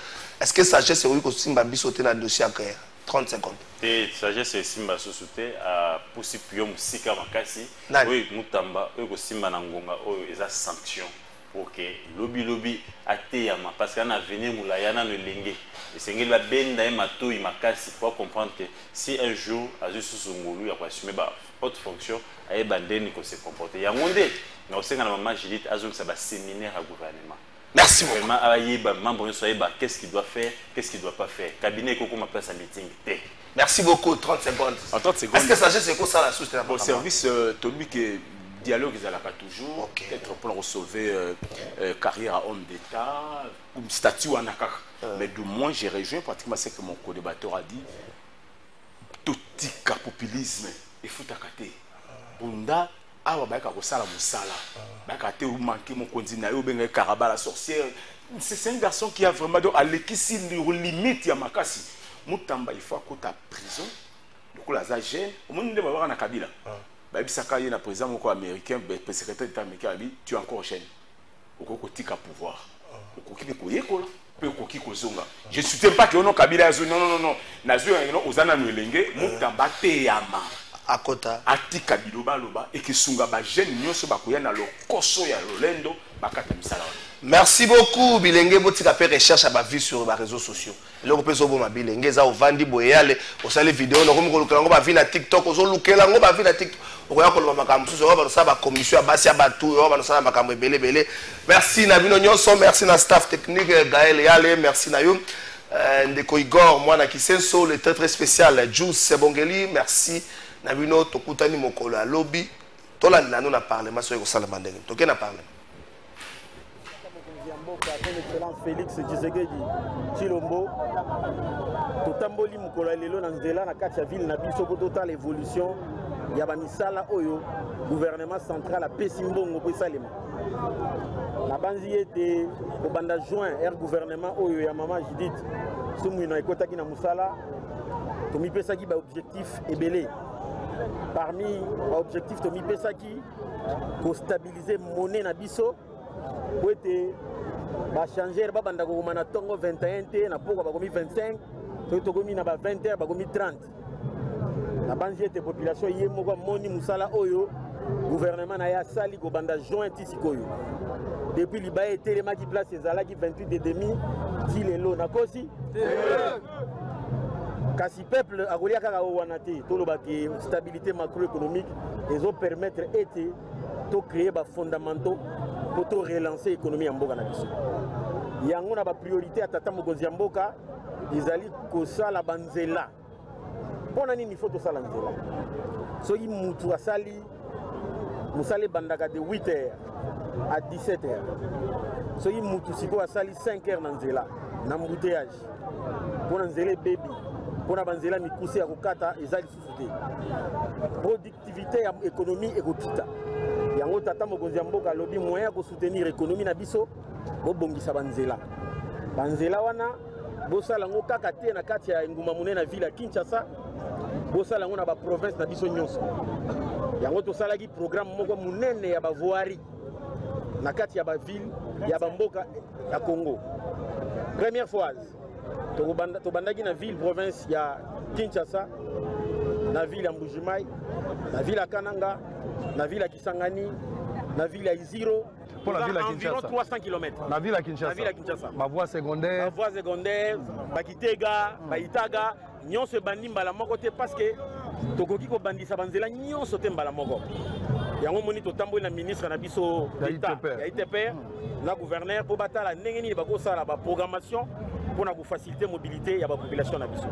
est-ce que sagesse oyo ko simba biso te na dossier akaya 30 secondes te sagesse simba sosote a possible musika makasi oyo Mutamba oyo ko simba na ngonga oyo eza sanction pour que lobby ateyama parce qu'on a venu moulayana le lingue et c'est que la benda et mato il makasi pour comprendre que si un jour azu susungulu ya assumer ba haute fonction aye bandeni ko se comporter ya monde na osenga na maman Judith azong ça ba séminaire à gouvernement. Merci beaucoup. Vraiment aye ba membre soyez ba qu'est-ce qu'il doit faire, qu'est-ce qu'il doit pas faire. Cabinet ko ma place à meeting té. Merci beaucoup. 30 secondes. En 30 secondes. Est-ce que ça c'est quoi ça la source au service Tobi que dialogue ils allaient toujours peut-être pour sauver carrière à homme d'État ou statut en akak. Mais du moins j'ai rejoint pratiquement ce que mon co-débatteur a dit. Tout populisme il faut takater. Bunda awa baika ko sala musala. Baika te ou manquer mon continent ou benga Karaba la sorcière. C'est un garçon qui a vraiment à l'équisi limite ya makasi. Mutamba il faut à côté prison. Donc la jeune au monde de baba na Kabila. Bah bisaka yé na président moko américain be secrétaire d'état américain abi tu es encore jeune. Oko tika pouvoir. Oko ki ko yekola pe oko ki ko zonga. Je soutiens pas que ono Kabila azo non. Nazo ngeno ozana no elenge Mutamba te yama. Akota atika biloba loba et que sunga ba jeune nyonso bakoya na lokoso ya Lolendo bakata misala. Merci beaucoup bilenge botika pe recherche à ba vie sur les réseaux sociaux. Eloko pe so bo mabilenge za ovandi boyale osale vidéo no komi ko lukelango ba vie na TikTok ozo lukelango ba vie na TikTok okoya ko loma makambo so ba sa ba commission ya basi ya batu yo ba sala makambo ebele. Merci na bino nyonso, merci na staff technique Gaël Yale, merci na yo ndeko Igor mwana kisenso le très spécial Juice Sebongeli, merci na bino tokutani mokolo ya lobby tolanda no na parlement so ko sala mandenge toke na parlement. Son Excellence Félix Tshisekedi Tshilombo totamboli mukolo lelo na nzela na kati ya ville na biso ko total évolution ya ba misala oyo gouvernement central apesi mbongo po esalema na banzi ete kobanda juin er gouvernement oyo ya mama Judith Sumwino ekotaki na musala tomipesaki ba objectif ebele parmi ba objectif tomipesaki ko stabiliser monnaie na biso po ete ba changer ba banda ko na tongo 21 te na poko ba komi 25 to komi na ba 20 ba komi 30 na banzi ete population yemo kwa moni musala oyo gouvernement na ya sali ko banda juin tisikoyo depuis liba etelema ki place ezalaki 28 de demi ti lelo na kosi kasi peuple akolia kaka wana te toloba ke stabilité macroéconomique ezo permettre ete to créer ba fondamentaux pour to relancer l'économie en mboka na biso yango na ba priorité atata mokonzi ya mboka ezali kosala banzela pona nini faut to sala nzela soki mutu asali musale bandaka de 8h à 17h soki mutu siko asali 5h na nzela na embouteillage pona nzela baby pona banzela mikuse ya kokata ezali susu te productivité ya économie ekokita yango tata mokonzi ya mboka alobi moyen ya kosoutenir économie na biso bobongisa banzela wana bosala yango kaka te na kati ya nguma monene na ville ya Kinshasa bosala yango na baprovince na biso nyonso yango tosalaki programme moko monene ya bavoirie na kati ya baville ya bamboka ya Congo. Première fois tobandaki na ville province ya Kinshasa na ville ya Mbujimai, na ville ya Kananga, na ville ya Kisangani, na ville ya Iziro. Pour la ville à environ Kinshasa. 300 km. La ville à Kinshasa. La ville à Kinshasa. Ma voie secondaire. Ma voie secondaire, Bakitega, Baitaga, nyonso bandi mbala moko te parce que tokoki ko bandisa banzela nyonso te mbala moko. Yango moni to tambo na ministre na biso d'État, ya ITP, na gouverneur pour batala ndenge nini bako sala ba programmation pour na ko faciliter mobilité ya ba population na biso.